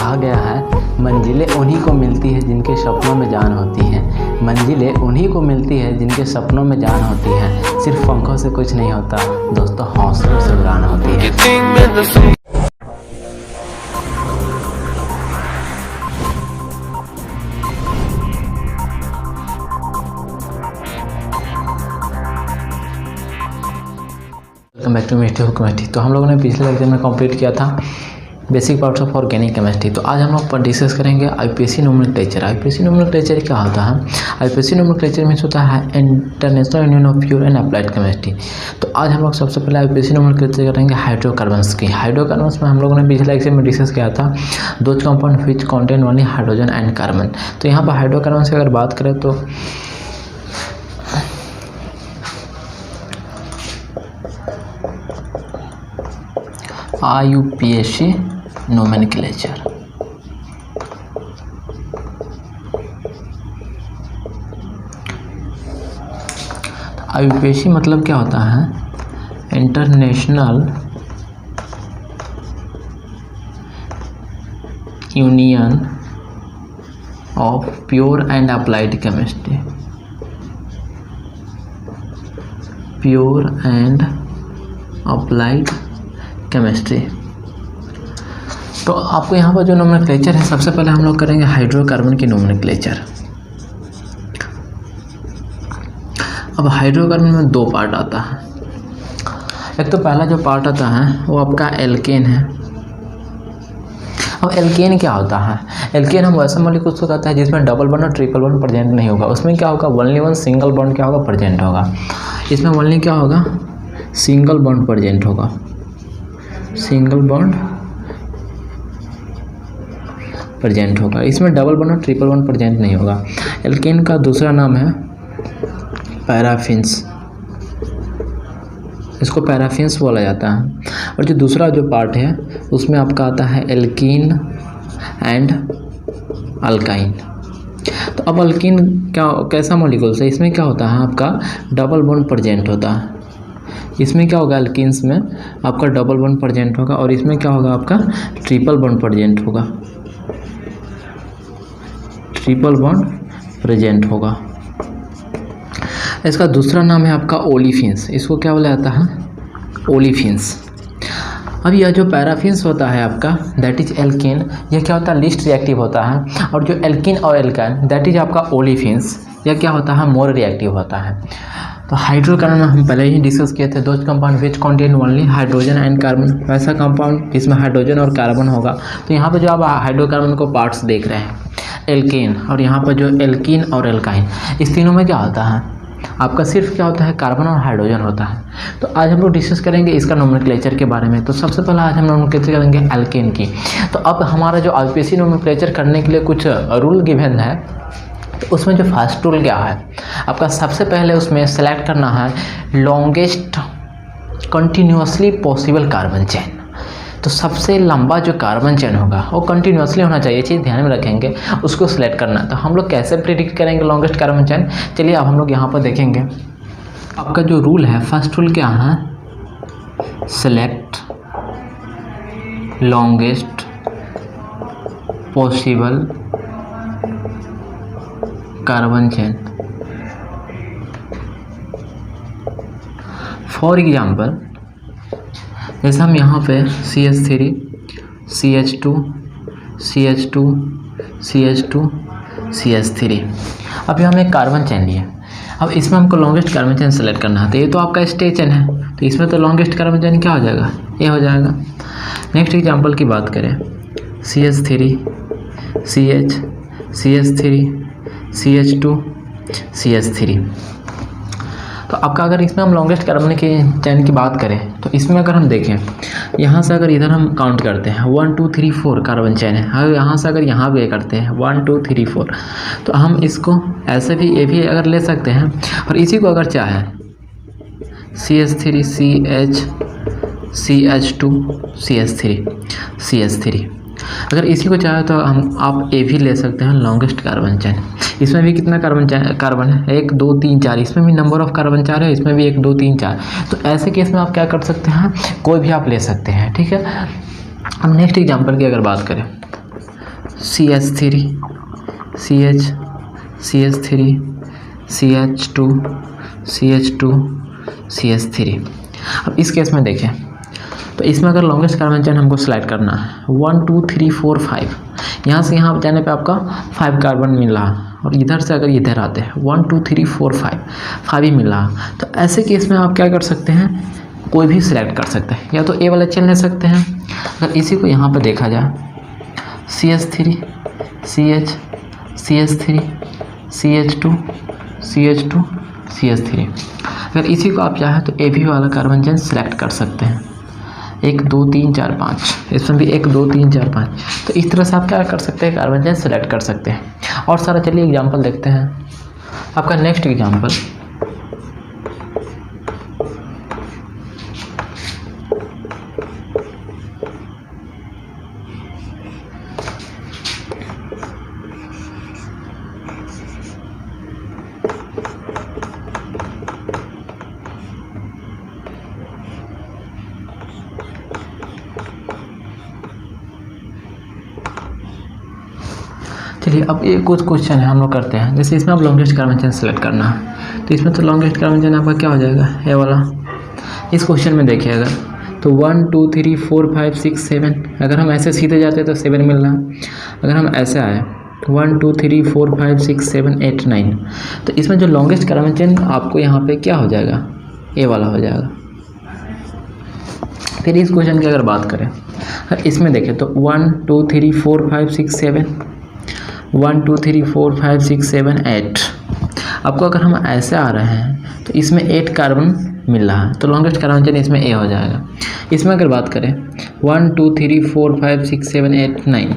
कहा गया है मंजिलें उन्हीं को मिलती है जिनके सपनों में जान होती है। मंजिलें उन्हीं को मिलती है जिनके सपनों में जान होती है। सिर्फ पंखों से कुछ नहीं होता दोस्तों, हौसलों से उड़ान होती है। Welcome back to mystery of chemistry. तो हम लोगों ने पिछले लेक्चर में कंप्लीट किया था basic parts of organic chemistry. तो आज हम लोग पर डिस्कस करेंगे आईपीएससी नोमेनक्लेचर। आईपीएससी नोमेनक्लेचर क्या होता है? आईपीएससी नोमेनक्लेचर मींस होता है international union of pure and applied chemistry. तो आज हम लोग सबसे पहले आईपीएससी नोमेनक्लेचर करेंगे हाइड्रोकार्बन्स की। हाइड्रोकार्बन्स में हम लोगों ने पिछले लेक्चर में डिस्कस किया था those compound which contain only hydrogen and carbon. तो यहाँ पर हाइड्रोकार्बन्स की अगर बात करें तो आईयूपीएससी नोमेनक्लेचर। आईयूपीएससी मतलब क्या होता है? International union of pure and applied chemistry. Pure and applied chemistry. तो आपको यहाँ पर जो नोमेनक्लेचर है, सबसे पहले हम लोग करेंगे हाइड्रोकार्बन की नोमेनक्लेचर। अब हाइड्रोकार्बन में दो पार्ट आता है। एक तो पहला जो पार्ट आता है वो आपका एल्केन है। अब एल्केन क्या होता है? एल्केन हम वैसा मॉलिक्यूल को कहता है जिसमें डबल बॉन्ड और ट्रिपल बॉन्ड प्रेजेंट नहीं होगा। उसमें क्या होगा? ओनली वन सिंगल बॉन्ड क्या होगा? प्रेजेंट होगा। इसमें ओनली क्या होगा? सिंगल बॉन्ड प्रेजेंट होगा। सिंगल बॉन्ड प्रेजेंट होगा। इसमें डबल बॉन्ड और ट्रिपल बॉन्ड प्रेजेंट नहीं होगा। एल्केन का दूसरा नाम है पैराफिन्स। इसको पैराफिन्स बोला जाता है। और जो दूसरा जो पार्ट है उसमें आपका आता है एल्कीन एंड अल्काइन। तो अब अल्कीन क्या कैसा मॉलिक्यूल है? इसमें क्या होता है? आपका डबल बॉन्ड प्रेजेंट होता है। इसमें क्या होगा? एल्कीन्स में आपका डबल बॉन्ड प्रेजेंट होगा और इसमें क्या होगा? आपका ट्रिपल बॉन्ड प्रेजेंट होगा। ट्रिपल बॉन्ड प्रेजेंट होगा। इसका दूसरा नाम है आपका ओलिफिन्स। इसको क्या बोला जाता है? ओलिफिन्स। अब यह जो पैराफिन्स होता है आपका दैट इज एल्केन, यह क्या होता है? लीस्ट रिएक्टिव होता है। और जो एल्किन और एल्काइन दैट इज आपका ओलिफिन्स, यह क्या होता है? मोर रिएक्टिव होता है। तो हाइड्रोकार्बन में हम पहले ही डिस्कस किए थे those compound which contain only hydrogen and carbon. वैसा कंपाउंड जिसमें हाइड्रोजन और कार्बन होगा। तो यहाँ पर जो आप हाइड्रोकार्बन को पार्ट्स देख रहे हैं एल्केन, और यहाँ पर जो एल्कीन और एल्काइन, इस तीनों में क्या होता है? आपका सिर्फ क्या होता है? कार्बन और हाइड्रोजन होता है। तो आज हम लोग डिस्कस करेंगे इसका नोमेनक्लेचर के बारे में। तो सबसे पहले आज हम नोमेनक्लेचर करेंगे एल्केन की। तो अब हमारा जो आईपीएससी नोमेनक्लेचर करने के लिए कुछ रूल गिवन है। तो उसमें जो फर्स्ट रूल क्या है आपका? सबसे पहले उसमें सेलेक्ट करना है longest continuously possible carbon chain. तो सबसे लंबा जो कार्बन चेन होगा वो कंटिन्यूसली होना चाहिए, चीज़ ध्यान में रखेंगे, उसको सिलेक्ट करना है। तो हम लोग कैसे प्रिडिक्ट करेंगे लॉन्गेस्ट कार्बन चेन? चलिए अब हम लोग यहाँ पर देखेंगे। आपका जो रूल है, फर्स्ट रूल क्या है? Select longest possible carbon chain. For example जैसे हम यहाँ पे CH3 CH2 CH2 CH2 CH3, अभी हम एक कार्बन चेन लिए। अब इसमें हमको लॉन्गेस्ट कार्बन चेन सेलेक्ट करना है। तो ये तो आपका स्टेज चेन है, तो इसमें तो लॉन्गेस्ट कार्बन चेन क्या हो जाएगा? ये हो जाएगा। नेक्स्ट एग्जांपल की बात करें CH3 CH CH3 CH2 CH3। तो आपका अगर इसमें हम लॉन्गेस्ट कार्बन की चेन की बात करें तो इसमें अगर हम देखें, यहाँ से अगर इधर हम काउंट करते हैं 1 2 3 4 कार्बन चेन है। अगर यहाँ से अगर यहाँ भी करते हैं 1 2 3 4, तो हम इसको ऐसे भी ये भी अगर ले सकते हैं। और इसी को अगर चाहें CH3 CH CH2 CH3 CH3, अगर इसी को चाहे तो आप ए भी ले सकते हैं लॉन्गेस्ट कार्बन चेन। इसमें भी कितना कार्बन है? 1 2 3 4। इसमें भी नंबर ऑफ कार्बन 4 है, इसमें भी 1 2 3 4। तो ऐसे केस में आप क्या कर सकते हैं? कोई भी आप ले सकते हैं, ठीक है। अब नेक्स्ट एग्जांपल की अगर बात करें CH3 CH3 CH2 CH2 CH3। अब इस केस में देखें तो इसमें अगर लॉन्गेस्ट कार्बन चेन हमको सिलेक्ट करना है 1 2 3 4 5, यहाँ से यहाँ जाने पे आपका 5 कार्बन मिल रहा, और इधर से अगर इधर आते हैं 1 2 3 4 5 ही मिल रहा। तो ऐसे केस में आप क्या कर सकते हैं, कोई भी सिलेक्ट कर सकते हैं, या तो ए वाला चेन ले सकते हैं। अगर इसी को यहाँ पर देखा जाए CH3 CH CH3 CH2 CH2 CH3, अगर इसी को आप चाहें तो ए भी वाला कार्बन चेन सिलेक्ट कर सकते हैं। 1 2 3 4 5, इसमें भी 1 2 3 4 5। तो इस तरह से आप क्या कर सकते हैं, कार्बन चेन सेलेक्ट कर सकते हैं। और सारा चलिए एग्जांपल देखते हैं। आपका नेक्स्ट एग्जांपल चलिए, अब ये कुछ क्वेश्चन है हम लोग करते हैं। जैसे इसमें आप लॉन्गेस्ट कार्बन चेन सेलेक्ट करना है, तो इसमें तो लॉन्गेस्ट कार्बन चेन आपका क्या हो जाएगा, ये वाला। इस क्वेश्चन में देखिए अगर तो 1 2 3 4 5 6 7, अगर हम ऐसे सीधे जाते तो 7 मिल रहा। अगर हम ऐसे आए 1 2 3 4 5 6 7 8 9, तो इसमें जो लॉन्गेस्ट कार्बन चेन आपको यहाँ पे क्या हो जाएगा, ये वाला हो जाएगा। फिर इस क्वेश्चन की अगर बात करें, इसमें देखें तो 1 2 3 4 5 6 7, 1 2 3 4 5 6 7 8। आपको अगर हम ऐसे आ रहे हैं तो इसमें 8 कार्बन मिल रहा है, तो लॉन्गेस्ट कार्बन चेन इसमें ए हो जाएगा। इसमें अगर बात करें 1 2 3 4 5 6 7 8 9,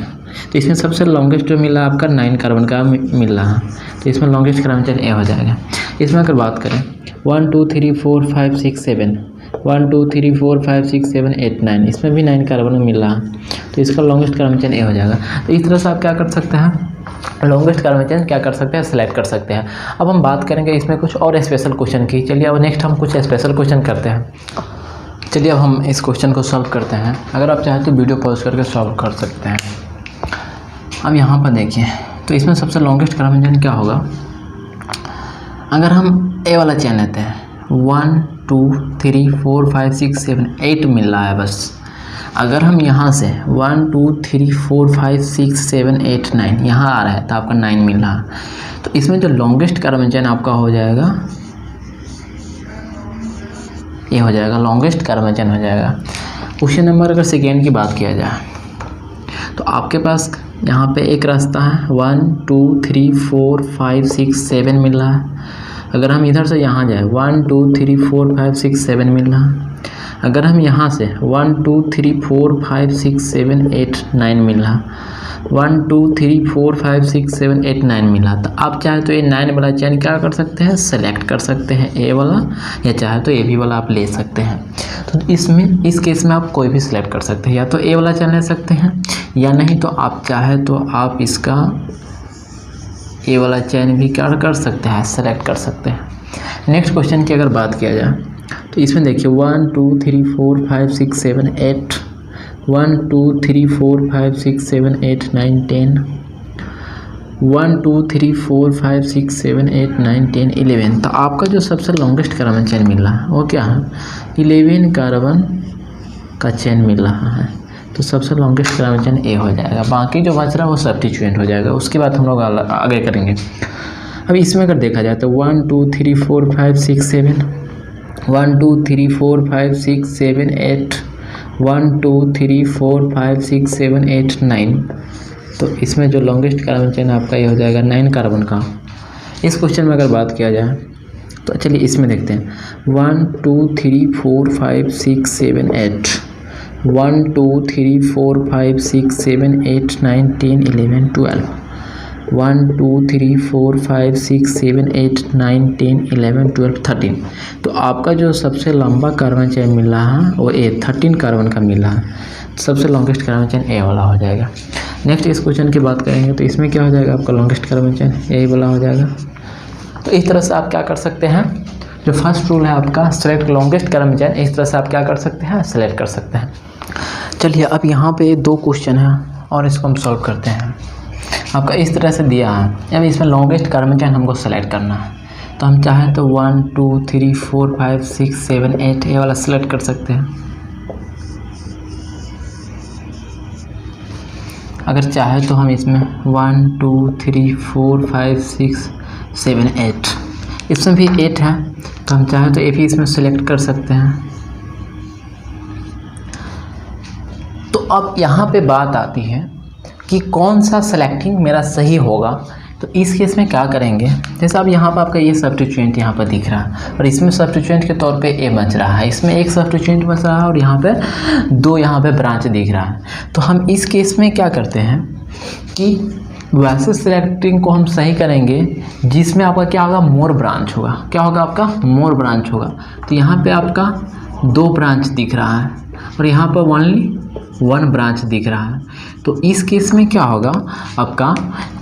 तो इसमें सबसे लॉन्गेस्ट जो मिला आपका 9 कार्बन का मिल रहा है, तो इसमें लॉन्गेस्ट कार्बन चेन ए हो जाएगा। इसमें अगर बात करें 1 2 3 4 5 6 7, 1 2 3 4 5 6 7 8 9, इसमें भी 9 कार्बन मिल रहा है, तो इसका लॉन्गेस्ट कार्बन चेन ए हो जाएगा। तो इस तरह से आप क्या कर सकते हैं, लॉन्गेस्ट कार्बन चेन क्या कर सकते हैं, सेलेक्ट कर सकते हैं। अब हम बात करेंगे इसमें कुछ और स्पेशल क्वेश्चन की। चलिए अब नेक्स्ट हम कुछ स्पेशल क्वेश्चन करते हैं। चलिए अब हम इस क्वेश्चन को सॉल्व करते हैं। अगर आप चाहें तो वीडियो पॉज करके सॉल्व कर सकते हैं। अब यहाँ पर देखिए तो इसमें सबसे लॉन्गेस्ट कार्बन चेन क्या होगा, अगर हम ए वाला चेन लेते हैं 1 2 3 4 5 6 7 8 मिल रहा है बस। अगर हम यहाँ से 1 2 3 4 5 6 7 8 9 यहाँ आ रहा है तो आपका 9 मिल रहा है, तो इसमें जो लॉन्गेस्ट कार्बन चेन आपका हो जाएगा ये हो जाएगा, लॉन्गेस्ट कार्बन चेन हो जाएगा। क्वेश्चन नंबर अगर सेकेंड की बात किया जाए तो आपके पास यहाँ पे एक रास्ता है 1 2 3 4 5 6 7 मिल रहा है। अगर हम इधर से यहाँ जाए 1 2 3 4 5 6 7 मिल रहा है। अगर हम यहाँ से 1 2 3 4 5 6 7 8 9 मिल रहा, 1 2 3 4 5 6 7 8 9 मिला, तो आप चाहे तो ये 9 वाला चेन क्या कर सकते हैं, सेलेक्ट कर सकते हैं ए वाला, या चाहे तो ए बी वाला आप ले सकते हैं। तो इसमें इस केस में आप कोई भी सिलेक्ट कर सकते हैं, या तो ए वाला चेन ले सकते हैं, या नहीं तो आप चाहे तो आप इसका ए वाला चेन भी क्या कर सकते हैं, सेलेक्ट कर सकते हैं। नेक्स्ट क्वेश्चन की अगर बात किया जाए तो इसमें देखिए 1 2 3 4 5 6 7 8, 1 2 3 4 5 6 7 8 9 10, 1 2 3 4 5 6 7 8 9 10 11। तो आपका जो सबसे लॉन्गेस्ट कार्बन चेन मिल रहा है वो क्या है, 11 कार्बन का चेन मिल रहा है, तो सबसे लॉन्गेस्ट कार्बन चेन ए हो जाएगा। बाकी जो बच रहा है वो सब्स्टिट्यूएंट हो जाएगा, उसके बाद हम लोग आगे करेंगे। अब इसमें अगर देखा जाए तो 1 2 3 4 5 6 7, 1 2 3 4 5 6 7 8, 1 2 3 4 5 6 7 8 9, तो इसमें जो लॉन्गेस्ट कार्बन चेन आपका ये हो जाएगा 9 कार्बन का। इस क्वेश्चन में अगर बात किया जाए तो चलिए इसमें देखते हैं 1 2 3 4 5 6 7 8, 1 2 3 4 5 6 7 8 9 10 11 12, 1 2 3 4 5 6 7 8 9 10 11 12 13। तो आपका जो सबसे लंबा कार्बन चेन मिल रहा है वो ए 13 कार्बन का मिल रहा है, सबसे लॉन्गेस्ट कार्बन चेन ए वाला हो जाएगा। नेक्स्ट इस क्वेश्चन की बात करेंगे तो इसमें क्या हो जाएगा, आपका लॉन्गेस्ट कार्बन चेन ए वाला हो जाएगा। तो इस तरह से आप क्या कर सकते हैं, जो फर्स्ट रूल है आपका सेलेक्ट लॉन्गेस्ट कार्बन चेन, इस तरह से आप क्या कर सकते हैं, सेलेक्ट कर सकते हैं। चलिए अब यहाँ पे 2 क्वेश्चन है और इसको हम सॉल्व करते हैं। आपका इस तरह से दिया है। अब इसमें लॉन्गेस्ट कार्बन चेन हमको सेलेक्ट करना है, तो हम चाहें तो 1 2 3 4 5 6 7 8 ये वाला सेलेक्ट कर सकते हैं। अगर चाहे तो हम इसमें 1 2 3 4 5 6 7 8 इसमें भी 8 है, तो हम चाहे तो 8 इसमें सेलेक्ट कर सकते हैं। तो अब यहाँ पे बात आती है कि कौन सा सेलेक्टिंग मेरा सही होगा। तो इस केस में क्या करेंगे, जैसे अब यहाँ पर आपका ये सब्स्टिट्यूएंट यहाँ पर दिख रहा है और इसमें सब्स्टिट्यूएंट के तौर पे ए बच रहा है, इसमें एक सब्स्टिट्यूएंट बच रहा है और यहाँ पे 2 यहाँ पे ब्रांच दिख रहा है। तो हम इस केस में क्या करते हैं कि वैसे सेलेक्टिंग को हम सही करेंगे जिसमें आपका क्या होगा, मोर ब्रांच होगा। क्या होगा आपका, मोर ब्रांच होगा। तो यहाँ पे आपका 2 ब्रांच दिख रहा है और यहाँ पर ओनली 1 ब्रांच दिख रहा है। तो इस केस में क्या होगा, आपका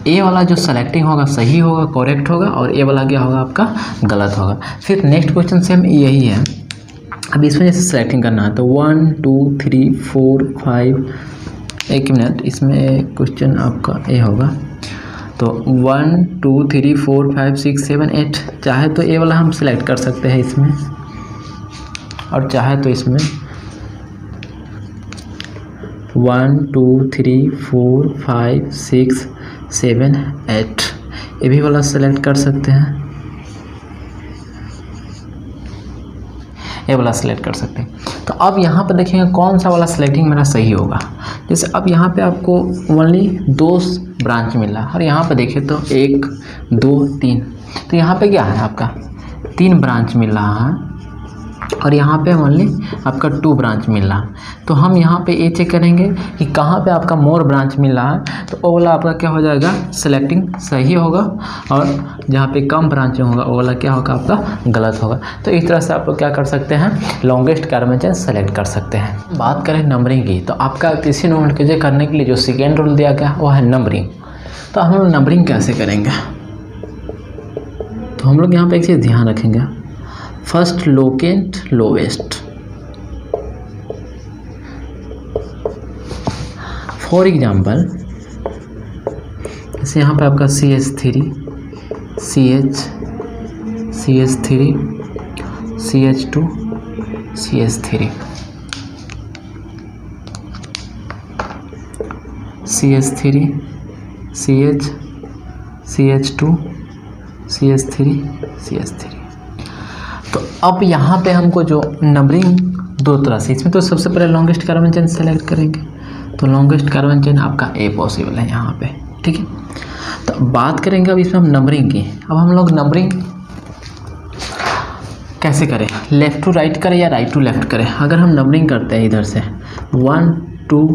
ए वाला जो सेलेक्टिंग होगा सही होगा, करेक्ट होगा, और ए वाला क्या होगा आपका गलत होगा। फिर नेक्स्ट क्वेश्चन सेम यही है। अब इसमें जैसे सेलेक्टिंग करना है तो 1 2 3 4 5 एक मिनट, इसमें क्वेश्चन आपका ए होगा। तो 1 2 3 4 5 6 7 8 चाहे तो ए वाला हम सेलेक्ट कर सकते हैं इसमें, और चाहे तो इसमें 1 2 3 4 5 6 7 8 ये भी वाला सेलेक्ट कर सकते हैं, ये वाला सेलेक्ट कर सकते हैं। तो अब यहाँ पर देखेंगे कौन सा वाला सेलेक्टिंग मेरा सही होगा। जैसे अब यहाँ पे आपको ओनली 2 ब्रांच मिल रहा है और यहाँ पे देखिए तो 1 2 3, तो यहाँ पे क्या है आपका 3 ब्रांच मिल रहा है और यहाँ पे ओनली आपका 2 ब्रांच मिल रहा है। तो हम यहाँ पे ये चेक करेंगे कि कहाँ पे आपका मोर ब्रांच मिल रहा है, तो वो वाला आपका क्या हो जाएगा, सेलेक्टिंग सही होगा, और जहाँ पे कम ब्रांच होगा वो वाला क्या होगा आपका गलत होगा। तो इस तरह से आप लोग क्या कर सकते हैं, लॉन्गेस्ट कार्बन चेन सेलेक्ट कर सकते हैं। बात करें नंबरिंग की, तो आपका किसी नोमेनक्लेचर करने के लिए जो सेकेंड रूल दिया गया वो है नंबरिंग। तो हम लोग नंबरिंग कैसे करेंगे, तो हम लोग यहाँ पर एक चीज़ ध्यान रखेंगे, first locant lowest. For example जैसे यहाँ पे आपका CH3 CH CH3 CH2 CH3 CH3 CH CH2 CH3 CH3। तो अब यहाँ पे हमको जो नंबरिंग 2 तरह से, इसमें तो सबसे पहले लॉन्गेस्ट कार्बन चेन सेलेक्ट करेंगे, तो लॉन्गेस्ट कार्बन चेन आपका ए पॉसिबल है यहाँ पे, ठीक है। तो बात करेंगे अब इसमें हम नंबरिंग की। अब हम लोग नंबरिंग कैसे करें, लेफ़्ट टू राइट करें या राइट टू लेफ़्ट करें। अगर हम नंबरिंग करते हैं इधर से 1 2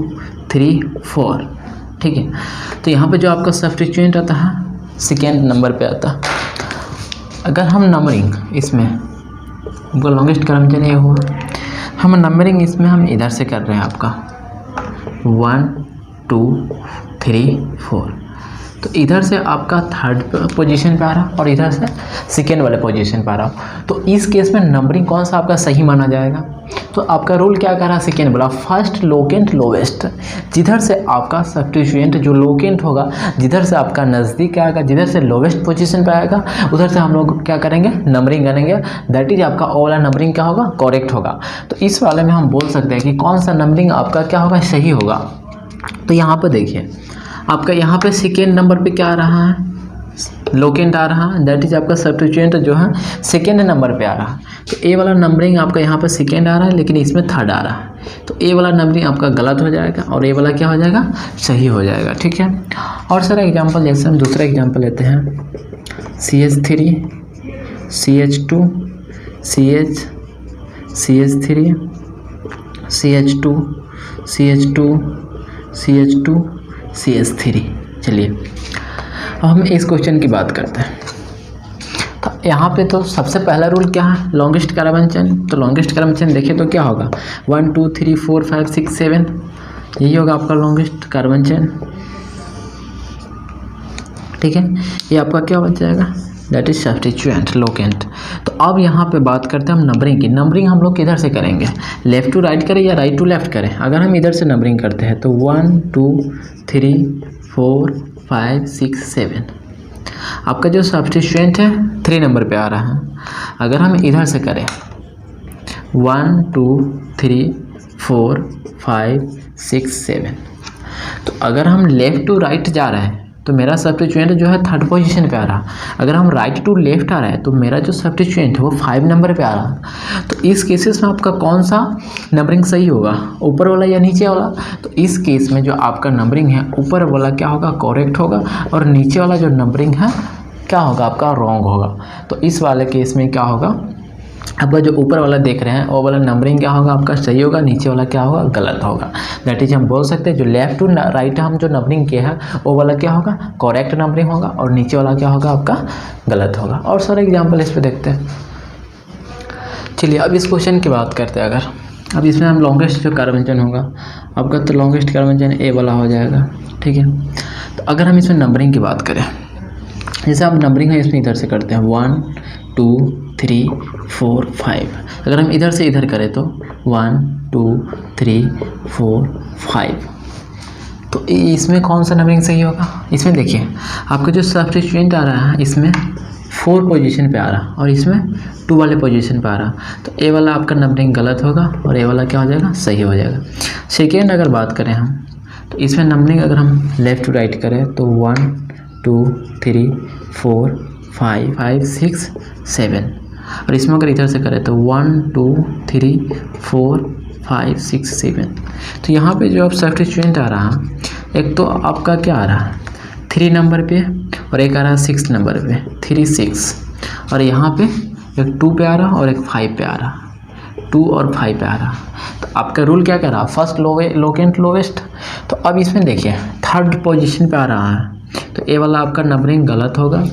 3 4, ठीक है, तो यहाँ पे जो आपका सब्स्टिट्यूएंट आता है सेकेंड नंबर पे आता है। अगर हम नंबरिंग इसमें हमको लॉन्गेस्ट कार्बन चेन ये हुआ, हम नंबरिंग इसमें हम इधर से कर रहे हैं आपका 1 2 3 4, तो इधर से आपका थर्ड पोजीशन पे आ रहा और इधर से सेकेंड वाले पोजीशन पे आ रहा। तो इस केस में नंबरिंग कौन सा आपका सही माना जाएगा, तो आपका रूल क्या कर रहा है, सेकेंड बोला फर्स्ट लोकेंट लोवेस्ट। जिधर से आपका सब्स्टिट्यूएंट जो लोकेंट होगा, जिधर से आपका नज़दीक आएगा, जिधर से लोवेस्ट पोजीशन पे आएगा, उधर से हम लोग क्या करेंगे, नंबरिंग करेंगे। दैट इज आपका ओ वाला नंबरिंग क्या होगा, करेक्ट होगा। तो इस वाले में हम बोल सकते हैं कि कौन सा नंबरिंग आपका क्या होगा, सही होगा। तो यहाँ पर देखिए आपका यहाँ पे सेकेंड नंबर पे क्या आ रहा है, लोकेंट आ रहा है, दैट इज आपका सब्स्टिट्यूएंट जो है सेकेंड नंबर पे आ रहा है। तो ए वाला नंबरिंग आपका यहाँ पे सेकेंड आ रहा है लेकिन इसमें थर्ड आ रहा है, तो ए वाला नंबरिंग आपका गलत हो जाएगा और ए वाला क्या हो जाएगा, सही हो जाएगा, ठीक है। और सारा एग्जाम्पल जैसे हम दूसरा एग्जाम्पल लेते हैं CH3 CH2 CH CH3 CH2 CH2 CH2 CH3। चलिए अब हम इस क्वेश्चन की बात करते हैं। तो यहाँ पे तो सबसे पहला रूल क्या है, लॉन्गेस्ट कार्बन चेन। तो लॉन्गेस्ट कार्बन चेन देखिए तो क्या होगा 1 2 3 4 5 6 7, यही होगा आपका लॉन्गेस्ट कार्बन चेन, ठीक है। ये आपका क्या बच जाएगा, दैट इज सब्स्टिट्यूएंट लोकेंट। तो अब यहाँ पे बात करते हैं हम नंबरिंग की। नंबरिंग हम लोग किधर से करेंगे, लेफ़्ट टू राइट करें या राइट टू लेफ़्ट करें। अगर हम इधर से नंबरिंग करते हैं तो 1 2 3 4 5 6 7, आपका जो सब्स्टिट्यूएंट है 3 नंबर पे आ रहा है। अगर हम इधर से करें 1 2 3 4 5 6 7, तो अगर हम लेफ़्ट टू राइट जा रहे हैं तो मेरा सब्स्टिट्यूएंट जो है 3rd पोजीशन पे आ रहा। अगर हम राइट टू लेफ़्ट आ रहे हैं तो मेरा जो सब्स्टिट्यूएंट है वो 5 नंबर पे आ रहा। तो इस केसेस में आपका कौन सा नंबरिंग सही होगा, ऊपर वाला या नीचे वाला। तो इस केस में जो आपका नंबरिंग है ऊपर वाला क्या होगा, करेक्ट होगा, और नीचे वाला जो नंबरिंग है क्या होगा, आपका रॉन्ग होगा। तो इस वाले केस में क्या होगा, आपका जो ऊपर वाला देख रहे हैं वो वाला नंबरिंग क्या होगा, आपका सही होगा, नीचे वाला क्या होगा, गलत होगा। दैट इज हम बोल सकते हैं जो लेफ़्ट टू राइट हम जो नंबरिंग किया है वो वाला क्या होगा, करेक्ट नंबरिंग होगा, और नीचे वाला क्या होगा, आपका गलत होगा। और सारे एग्जाम्पल इस पर देखते हैं। चलिए अब इस क्वेश्चन की बात करते हैं। अगर अब इसमें हम लॉन्गेस्ट जो कार्बेंजन होगा आपका, तो लॉन्गेस्ट कार्बेंजन ए वाला हो जाएगा, ठीक है। तो अगर हम इसमें नंबरिंग की बात करें, जैसे आप नंबरिंग है इसमें इधर से करते हैं 1 2 3 4 5। अगर हम इधर से इधर करें तो 1 2 3 4 5। तो इसमें कौन सा नंबरिंग सही होगा, इसमें देखिए आपका जो सब्स्टिट्यूएंट आ रहा है इसमें 4 पोजीशन पे आ रहा और इसमें 2 वाले पोजीशन पे आ रहा। तो ए वाला आपका नंबरिंग गलत होगा और ए वाला क्या हो जाएगा, सही हो जाएगा। सेकेंड अगर बात करें हम, तो इसमें नंबरिंग अगर हम लेफ़्ट टू राइट करें तो 1 2 3 4 5 6 7, और इसमें अगर इधर से करें तो 1 2 3 4 5 6 7। तो यहाँ पे जो अब सब्स्टिट्यूएंट आ रहा, एक तो आपका क्या आ रहा 3 नंबर पे, और एक आ रहा 6 नंबर पे 3 6, और यहाँ पे एक 2 पे आ रहा और एक 5 पे आ रहा, 2 और 5 पे आ रहा। तो आपका रूल क्या कह रहा, फर्स्ट लोकेंट लोवेस्ट। तो अब इसमें देखिए 3rd पोजीशन पे आ रहा है, तो ए वाला आपका नंबरिंग गलत होगा,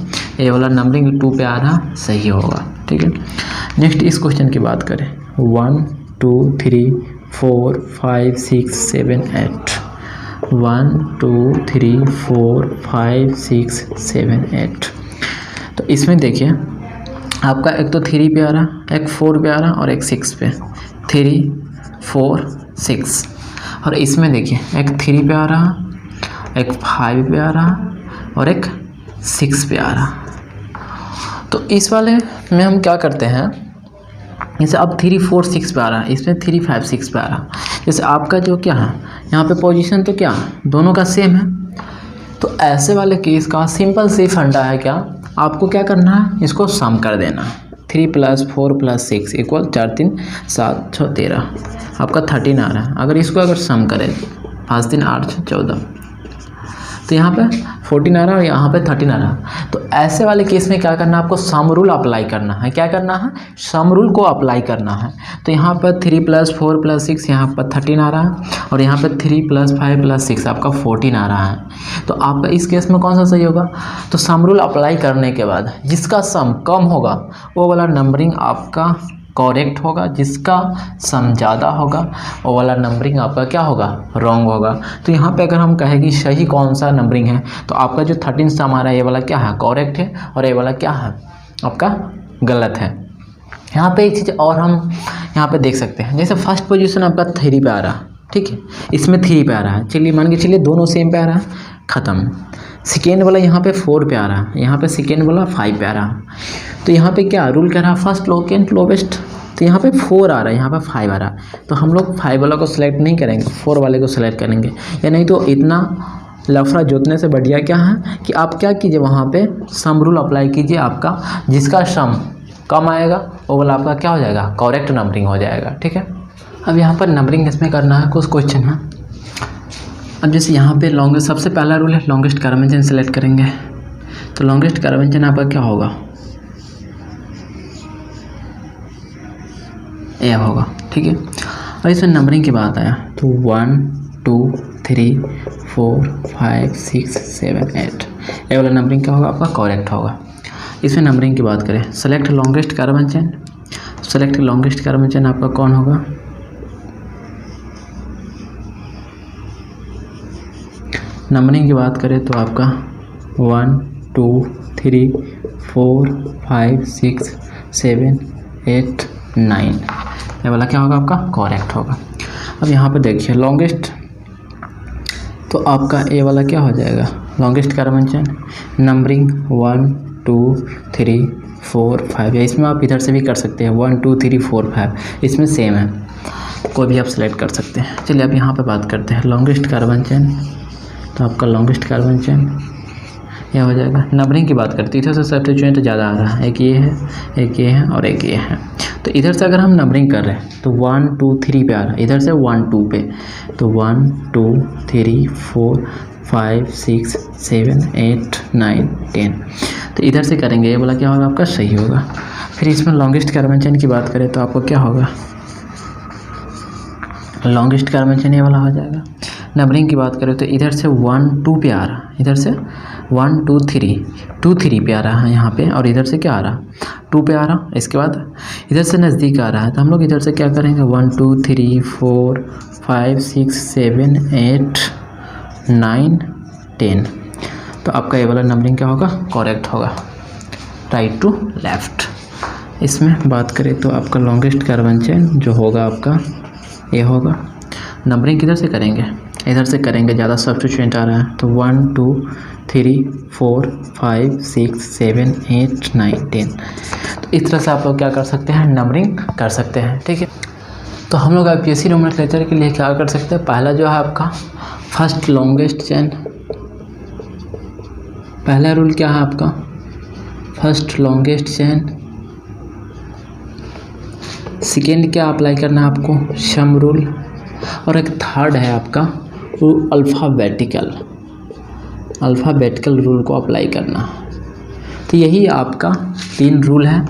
ए वाला नंबरिंग 2 पे आ रहा सही होगा, ठीक है। नेक्स्ट इस क्वेश्चन की बात करें 1 2 3 4 5 6 7 8, 1 2 3 4 5 6 7 8। तो इसमें देखिए आपका एक तो 3 पे आ रहा, एक 4 पे आ रहा और एक 6 पे, 3 4 6। और इसमें देखिए एक 3 पे आ रहा, एक 5 पे आ रहा और एक 6 पे आ रहा। तो इस वाले में हम क्या करते हैं, जैसे अब 3 4 6 पे आ रहा है, इसमें 3 5 6 पे आ रहा। जैसे आपका जो क्या है यहाँ पे पोजीशन तो क्या दोनों का सेम है, तो ऐसे वाले केस का सिंपल सी फंडा है, क्या आपको क्या करना है, इसको सम कर देना। 3 + 4 + 6 = 4 3 7 6 13, आपका 13 आ रहा है। अगर इसको अगर सम करें 5 3 8 6 14, तो यहाँ पे 14 आ रहा है और यहाँ पे 13 आ रहा है। तो ऐसे वाले केस में क्या करना है, आपको सम रूल अप्लाई करना है। क्या करना है, सम रूल को अप्लाई करना है। तो यहाँ पर 3 + 4 + 6 यहाँ पर 13 आ रहा है, और यहाँ पर 3 + 5 + 6 आपका 14 आ रहा है। तो आपका इस केस में कौन सा सही होगा, तो सम रूल अप्लाई करने के बाद जिसका सम कम होगा वो वाला नंबरिंग आपका करेक्ट होगा, जिसका सम ज़्यादा होगा वो वाला नंबरिंग आपका क्या होगा, रॉन्ग होगा। तो यहाँ पे अगर हम कहें कि सही कौन सा नंबरिंग है, तो आपका जो 13 सम आ रहा है ये वाला क्या है, करेक्ट है, और ये वाला क्या है, आपका गलत है। यहाँ पे एक चीज़ और हम यहाँ पे देख सकते हैं, जैसे फर्स्ट पोजीशन आपका 3 पे आ रहा, ठीक है, इसमें 3 पे आ रहा है, चलिए मान के चलिए दोनों सेम पे आ रहा है, ख़त्म। सेकेंड वाला यहाँ पे 4 पे आ रहा है, यहाँ पे सेकेंड वाला 5 पे आ रहा। तो यहाँ पे क्या रूल कह रहा है, फर्स्ट लोकेंट लोवेस्ट। तो यहाँ पे 4 आ रहा है, यहाँ पे 5 आ रहा है, तो हम लोग 5 वाला को सिलेक्ट नहीं करेंगे, 4 वाले को सिलेक्ट करेंगे। या नहीं तो इतना लफड़ा जोतने से बढ़िया क्या है कि आप क्या कीजिए, वहाँ पे सम रूल अप्लाई कीजिए। आपका जिसका सम कम आएगा वो वाला आपका क्या हो जाएगा, करेक्ट नंबरिंग हो जाएगा, ठीक है। अब यहाँ पर नंबरिंग इसमें करना है, कुछ क्वेश्चन है। अब जैसे यहाँ पे लॉन्गेस्ट, सबसे पहला रूल है लॉन्गेस्ट कार्बेंजन सेलेक्ट करेंगे। तो लॉन्गेस्ट कार्बेंजन आपका क्या होगा, ए होगा, ठीक है। और इसमें नंबरिंग की बात आया तो 1 2 3 4 5 6 7 8, ए वाला नंबरिंग क्या होगा, आपका करेक्ट होगा। इसमें नंबरिंग की बात करें, सेलेक्ट लॉन्गेस्ट कार्बेंजन। सेलेक्ट लॉन्गेस्ट कार्बेंजन आपका कौन होगा, नंबरिंग की बात करें तो आपका 1 2 3 4 5 6 7 8 9, ये वाला क्या होगा आपका करेक्ट होगा। अब यहाँ पर देखिए लॉन्गेस्ट, तो आपका ए वाला क्या हो जाएगा लॉन्गेस्ट कार्बन चेन नंबरिंग 1 2 3 4 5, या इसमें आप इधर से भी कर सकते हैं 1 2 3 4 5, इसमें सेम है, कोई भी आप सेलेक्ट कर सकते हैं। चलिए अब यहाँ पे बात करते हैं लॉन्गेस्ट कार्बन चेन, तो आपका लॉन्गेस्ट कार्बन चेन यह हो जाएगा। नंबरिंग की बात करते हैं, इधर से सब्स्टिट्यूएंट ज़्यादा आ रहा है, एक ये है, एक ये है और एक ये है, तो इधर से अगर हम नंबरिंग कर रहे हैं तो 1 2 3 पे आ रहा है, इधर से 1 2 पे, तो 1 2 3 4 5 6 7 8 9 10, तो इधर से करेंगे, ये वाला क्या होगा आपका सही होगा। फिर इसमें लॉन्गेस्ट कार्बन चेन की बात करें तो आपको क्या होगा लॉन्गेस्ट कार्बन चेन ये वाला हो जाएगा। नंबरिंग की बात करें तो इधर से 1 2 पे आ रहा है, इधर से 1 2 3 पे आ रहा है यहाँ पे, और इधर से क्या आ रहा 2 पे आ रहा, इसके बाद इधर से नज़दीक आ रहा है, तो हम लोग इधर से क्या करेंगे 1 2 3 4 5 6 7 8 9 10, तो आपका ये वाला नंबरिंग क्या होगा करेक्ट होगा, राइट टू लेफ्ट। इसमें बात करें तो आपका लॉन्गेस्ट कार्बन चेन जो होगा आपका ये होगा। नंबरिंग किधर से करेंगे, इधर से करेंगे, ज़्यादा सब्स्टिट्यूएंट आ रहा है, तो 1 2 3 4 5 6 7 8 9 10, तो इस तरह से आप लोग क्या कर सकते हैं नंबरिंग कर सकते हैं, ठीक है। तो हम लोग IPSC नोमेनक्लेचर के लिए क्या कर सकते हैं, पहला जो है आपका फर्स्ट लॉन्गेस्ट चेन, पहला रूल क्या है आपका फर्स्ट लॉन्गेस्ट चेन, सेकेंड क्या अप्लाई करना है आपको सम रूल, और एक थर्ड है आपका अल्फ़ाबेटिकल रूल को अप्लाई करना। तो यही आपका 3 रूल है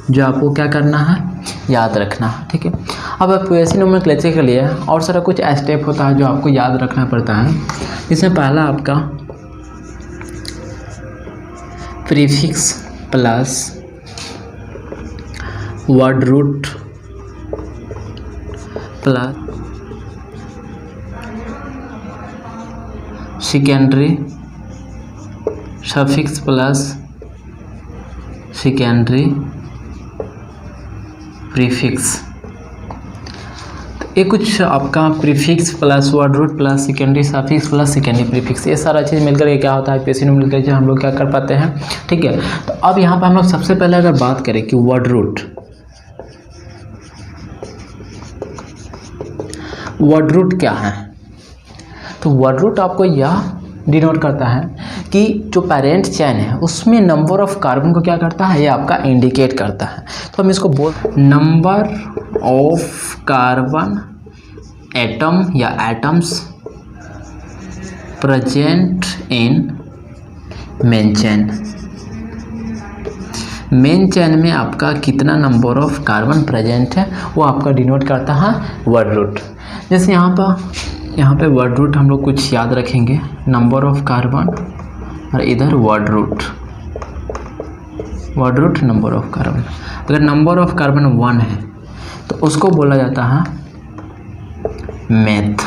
जो आपको क्या करना है याद रखना है, ठीक है। अब IPSC नोमेनक्लेचर के लिए और सारा कुछ स्टेप होता है जो आपको याद रखना पड़ता है। इसमें पहला आपका prefix plus word root plus secondary suffix plus secondary prefix, तो ये कुछ आपका prefix plus word root plus secondary suffix plus secondary prefix, ये सारा चीज़ मिलकर के क्या होता है IPSC नोमेनक्लेचर हम लोग क्या कर पाते हैं, ठीक है। तो अब यहाँ पर हम लोग सबसे पहले अगर बात करें कि वर्ड रूट क्या है, तो वर्ड रूट आपको यह डिनोट करता है कि जो पेरेंट चेन है उसमें नंबर ऑफ कार्बन को क्या करता है, ये आपका इंडिकेट करता है। तो हम इसको बोल नंबर ऑफ कार्बन एटम या atoms present in main chain, main chain में आपका कितना नंबर ऑफ कार्बन प्रेजेंट है वो आपका डिनोट करता है वर्ड रूट। जैसे यहाँ पे वर्ड रूट हम लोग कुछ याद रखेंगे, नंबर ऑफ कार्बन, और इधर word root number of carbon. अगर नंबर ऑफ कार्बन 1 है तो उसको बोला जाता है मेथ,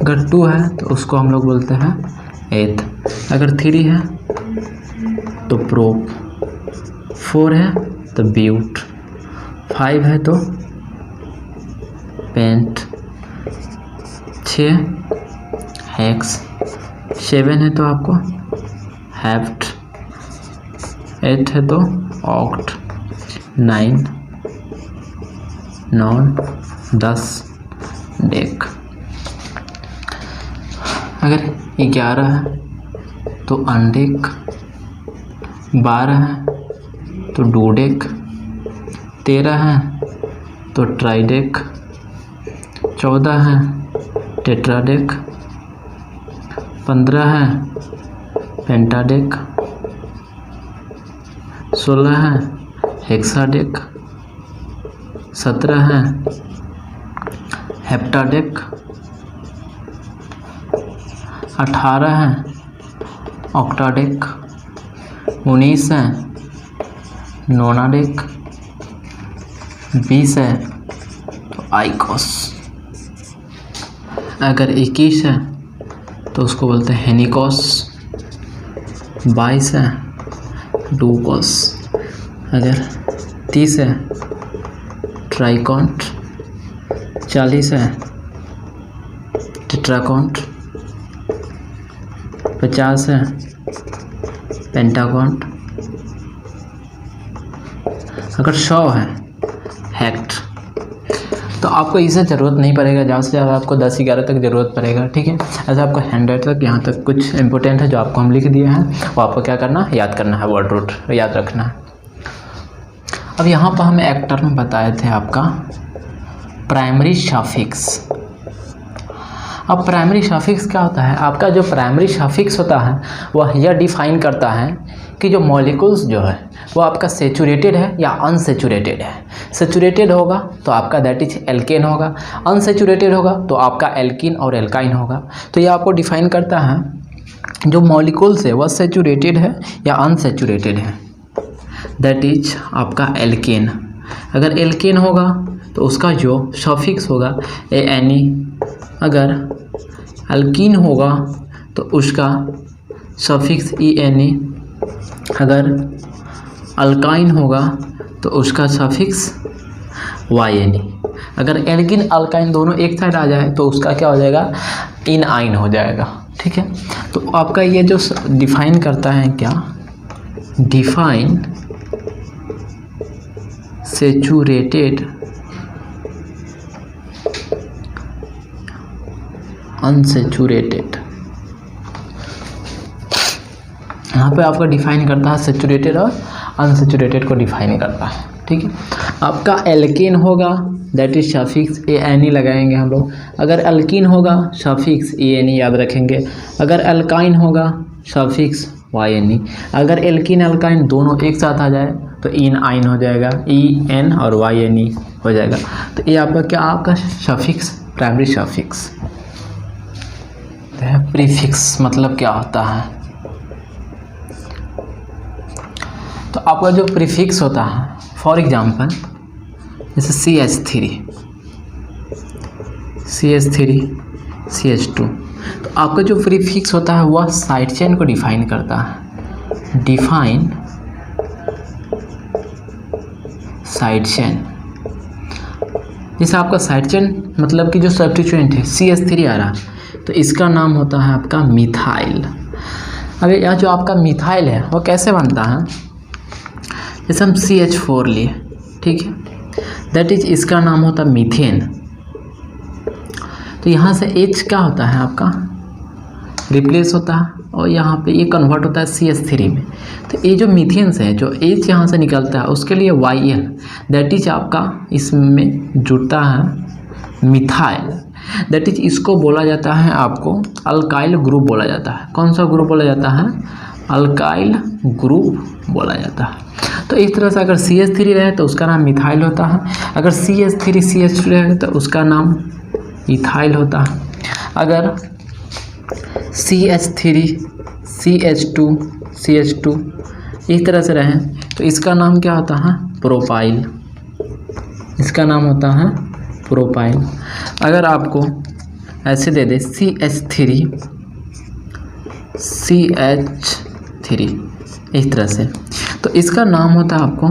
अगर 2 है तो उसको हम लोग बोलते हैं एथ, अगर 3 है तो प्रोप, 4 है तो ब्यूट, 5 है तो पेंट, 6 हेक्स, 7 है तो आपको हेप्ट, 8 है तो ऑक्ट, 9 नॉन, 10 डेक, अगर 11 है तो अनडेक, 12 है तो डूडेक, 13 है तो ट्राइडेक, 14 है टेट्राडेक, 15 है पेंटाडेक, 16 है हेक्साडेक, 17 है हेप्टाडेक, 18 है ऑक्टाडेक, 19 है नोनाडेक, 20 है तो आइकोस, अगर 21 है तो उसको बोलते हैं हेनिकोस, 22 है 2 cos, अगर 30 है ट्राइकॉन्ट, 40 है टेट्राकॉन्ट, 50 है पेंटाकॉन्ट, अगर 100 है हेक्ट। तो आपको इसे ज़रूरत नहीं पड़ेगा, ज़्यादा से ज़्यादा आपको 10-11 तक ज़रूरत पड़ेगा, ठीक है। ऐसा आपको 100 तक यहाँ तक कुछ इंपॉर्टेंट है जो आपको हम लिख दिए हैं, वो आपको क्या करना है, याद करना है, वर्ड रूट याद रखना है। अब यहाँ पर हमें एक टर्म बताए थे आपका प्राइमरी सफिक्स। अब प्राइमरी सफिक्स क्या होता है, आपका जो प्राइमरी सफिक्स होता है वह यह डिफाइन करता है कि जो मॉलिक्यूल्स जो है वो आपका सेचुरेटेड है या अनसेचुरेटेड है। सेचुरेटेड होगा तो आपका दैट इज एल्केन होगा, अनसेचुरेटेड होगा तो आपका एल्कीन और एल्काइन होगा। तो ये आपको डिफाइन करता है जो मॉलिक्यूल्स है वह सेचुरेटेड है या अनसेचुरेटेड है, दैट इज आपका एल्केन। अगर एल्केन होगा तो उसका जो सफिक्स होगा ANE, अगर अल्कीन होगा तो उसका सफिक्स ENE, अगर अल्काइन होगा तो उसका सफिक्स YNE। अगर एल्कीन अल्काइन दोनों एक साइड आ जाए तो उसका क्या हो जाएगा, इनआइन हो जाएगा, ठीक है। तो आपका ये जो डिफाइन करता है क्या, डिफाइन सेचुरेटेड अनसेचुरेटेड, यहाँ पे आपका डिफाइन करता है सेचुरेटेड और अनसेचुरेटेड को डिफाइन करता है, ठीक है। आपका एल्केन होगा दैट इज सफिक्स ANE लगाएंगे हम लोग, अगर अल्कीन होगा सफिक्स ENE याद रखेंगे, अगर अल्काइन होगा सफिक्स YNE। अगर एल्कीन अल्काइन दोनों एक साथ आ जाए तो इनआइन हो जाएगा, EN और YNE हो जाएगा। तो ये आपका क्या, आपका सफिक्स प्राइमरी सफिक्स। प्रीफिक्स मतलब क्या होता है, तो आपका जो प्रीफिक्स होता है, फॉर एग्जांपल जैसे CH3 CH2, तो आपका जो प्रीफिक्स होता है वह साइड चेन को डिफाइन करता है, डिफाइन साइड चेन। जैसे आपका साइड चेन मतलब कि जो सब्स्टिट्यूएंट है CH3 आ रहा तो इसका नाम होता है आपका मिथाइल। अब यह जो आपका मिथाइल है वो कैसे बनता है, जैसे हम CH4 लिए, ठीक है, दैट इज इसका नाम होता है मीथेन। तो यहाँ से H क्या होता है आपका रिप्लेस होता है और यहाँ पे ये कन्वर्ट होता है CH3 में। तो ये जो मीथेन से है जो H यहाँ से निकलता है उसके लिए YN दैट इज आपका इसमें जुड़ता है मिथाइल, दैट इज इसको बोला जाता है आपको अल्काइल ग्रुप बोला जाता है। कौन सा ग्रुप बोला जाता है, अल्काइल ग्रुप बोला जाता है। तो इस तरह से अगर CH3 रहे तो उसका नाम मिथाइल होता है, अगर CH3 CH2 रहे तो उसका नाम इथाइल होता है, अगर CH3 CH2 CH2 इस तरह से रहे तो इसका नाम क्या होता है, प्रोपाइल, इसका नाम होता है प्रोपाइल। अगर आपको ऐसे दे दे CH3 इस तरह से तो इसका नाम होता है आपको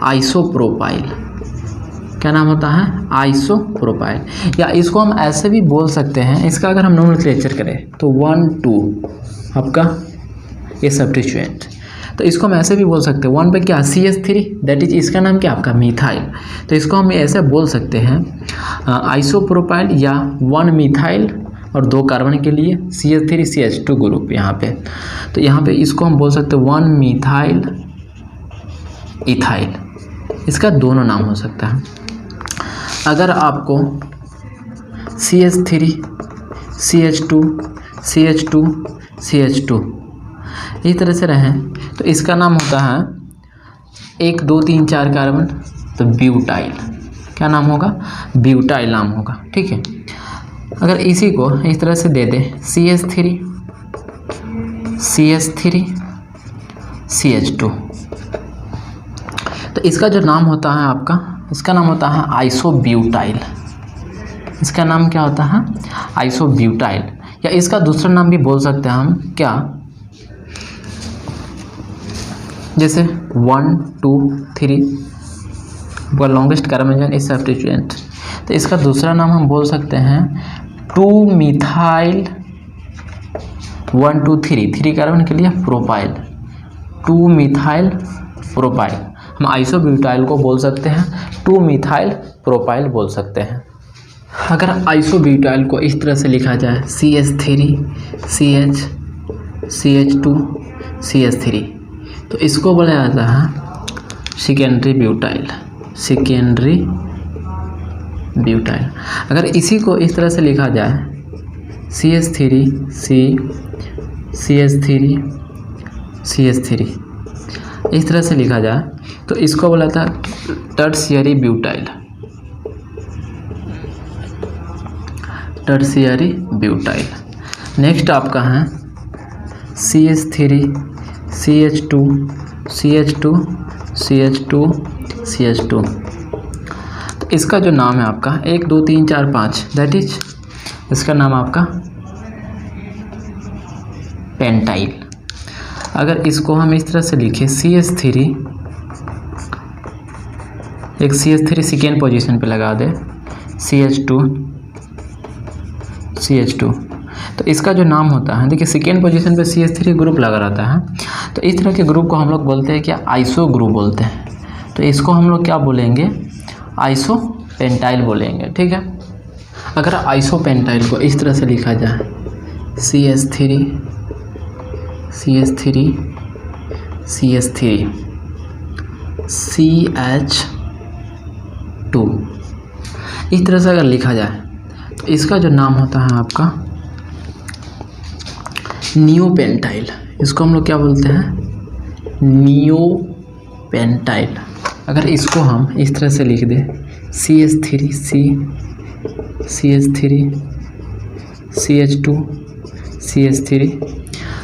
आइसोप्रोपाइल। क्या नाम होता है, आइसोप्रोपाइल। या इसको हम ऐसे भी बोल सकते हैं, इसका अगर हम नोमेनक्लेचर करें तो 1 2 आपका ये सब्स्टिट्यूएंट, तो इसको हम ऐसे भी बोल सकते हैं 1 पे क्या CH3 दैट इज इसका नाम क्या आपका मिथाइल। तो इसको हम ऐसे बोल सकते हैं आइसोप्रोपाइल या 1 मिथाइल और 2 कार्बन के लिए CH3 CH2 ग्रुप यहाँ पे। तो यहाँ पे इसको हम बोल सकते हैं 1 मिथाइल इथाइल, इसका दोनों नाम हो सकता है। अगर आपको CH3 CH2 CH2 CH2 इस तरह से रहें तो इसका नाम होता है 1 2 3 4 कार्बन, तो ब्यूटाइल। क्या नाम होगा, ब्यूटाइल नाम होगा, ठीक है। अगर इसी को इस तरह से दे दे CH3 CH2 तो इसका जो नाम होता है आपका, इसका नाम होता है आइसोब्यूटाइल। इसका नाम क्या होता है, आइसोब्यूटाइल। या इसका दूसरा नाम भी बोल सकते हैं हम क्या, जैसे 1 2 3 वो लॉन्गेस्ट कार्बन इज सब्स्टिट्यूएंट। तो इसका दूसरा नाम हम बोल सकते हैं 2 मिथाइल 1 2 3 कार्बन के लिए प्रोपाइल, 2 मिथाइल प्रोपाइल। हम आइसोब्यूटाइल को बोल सकते हैं 2 मिथाइल प्रोपाइल बोल सकते हैं। अगर आइसोब्यूटाइल को इस तरह से लिखा जाए CH3 CH CH2 CH3, तो इसको बोला जाता है सेकेंडरी ब्यूटाइल, सेकेंडरी ब्यूटाइल। अगर इसी को इस तरह से लिखा जाए CH3 CH3 CH3 इस तरह से लिखा जाए तो इसको बोला था tertiary butyl, tertiary butyl. Next आपका है CH3 CH2 CH2 CH2 CH2। तो इसका जो नाम है आपका 1 2 3 4 5, दैट इज इसका नाम आपका पेंटाइल। अगर इसको हम इस तरह से लिखें CH3, एक CH3 सेकेंड पोजीशन पे लगा दे CH2 तो इसका जो नाम होता है, देखिए सेकेंड पोजीशन पे CH3 ग्रुप लगा रहता है, तो इस तरह के ग्रुप को हम लोग बोलते हैं क्या, आइसो ग्रुप बोलते हैं। तो इसको हम लोग क्या बोलेंगे, आइसो पेंटाइल बोलेंगे, ठीक है। अगर आइसो पेंटाइल को इस तरह से लिखा जाए CH3 CH3 CH3 CH2 इस तरह से अगर लिखा जाए तो इसका जो नाम होता है आपका नियोपेंटाइल। इसको हम लोग क्या बोलते हैं, नियोपेंटाइल। अगर इसको हम इस तरह से लिख दें CH3 CH3 CH2 CH3,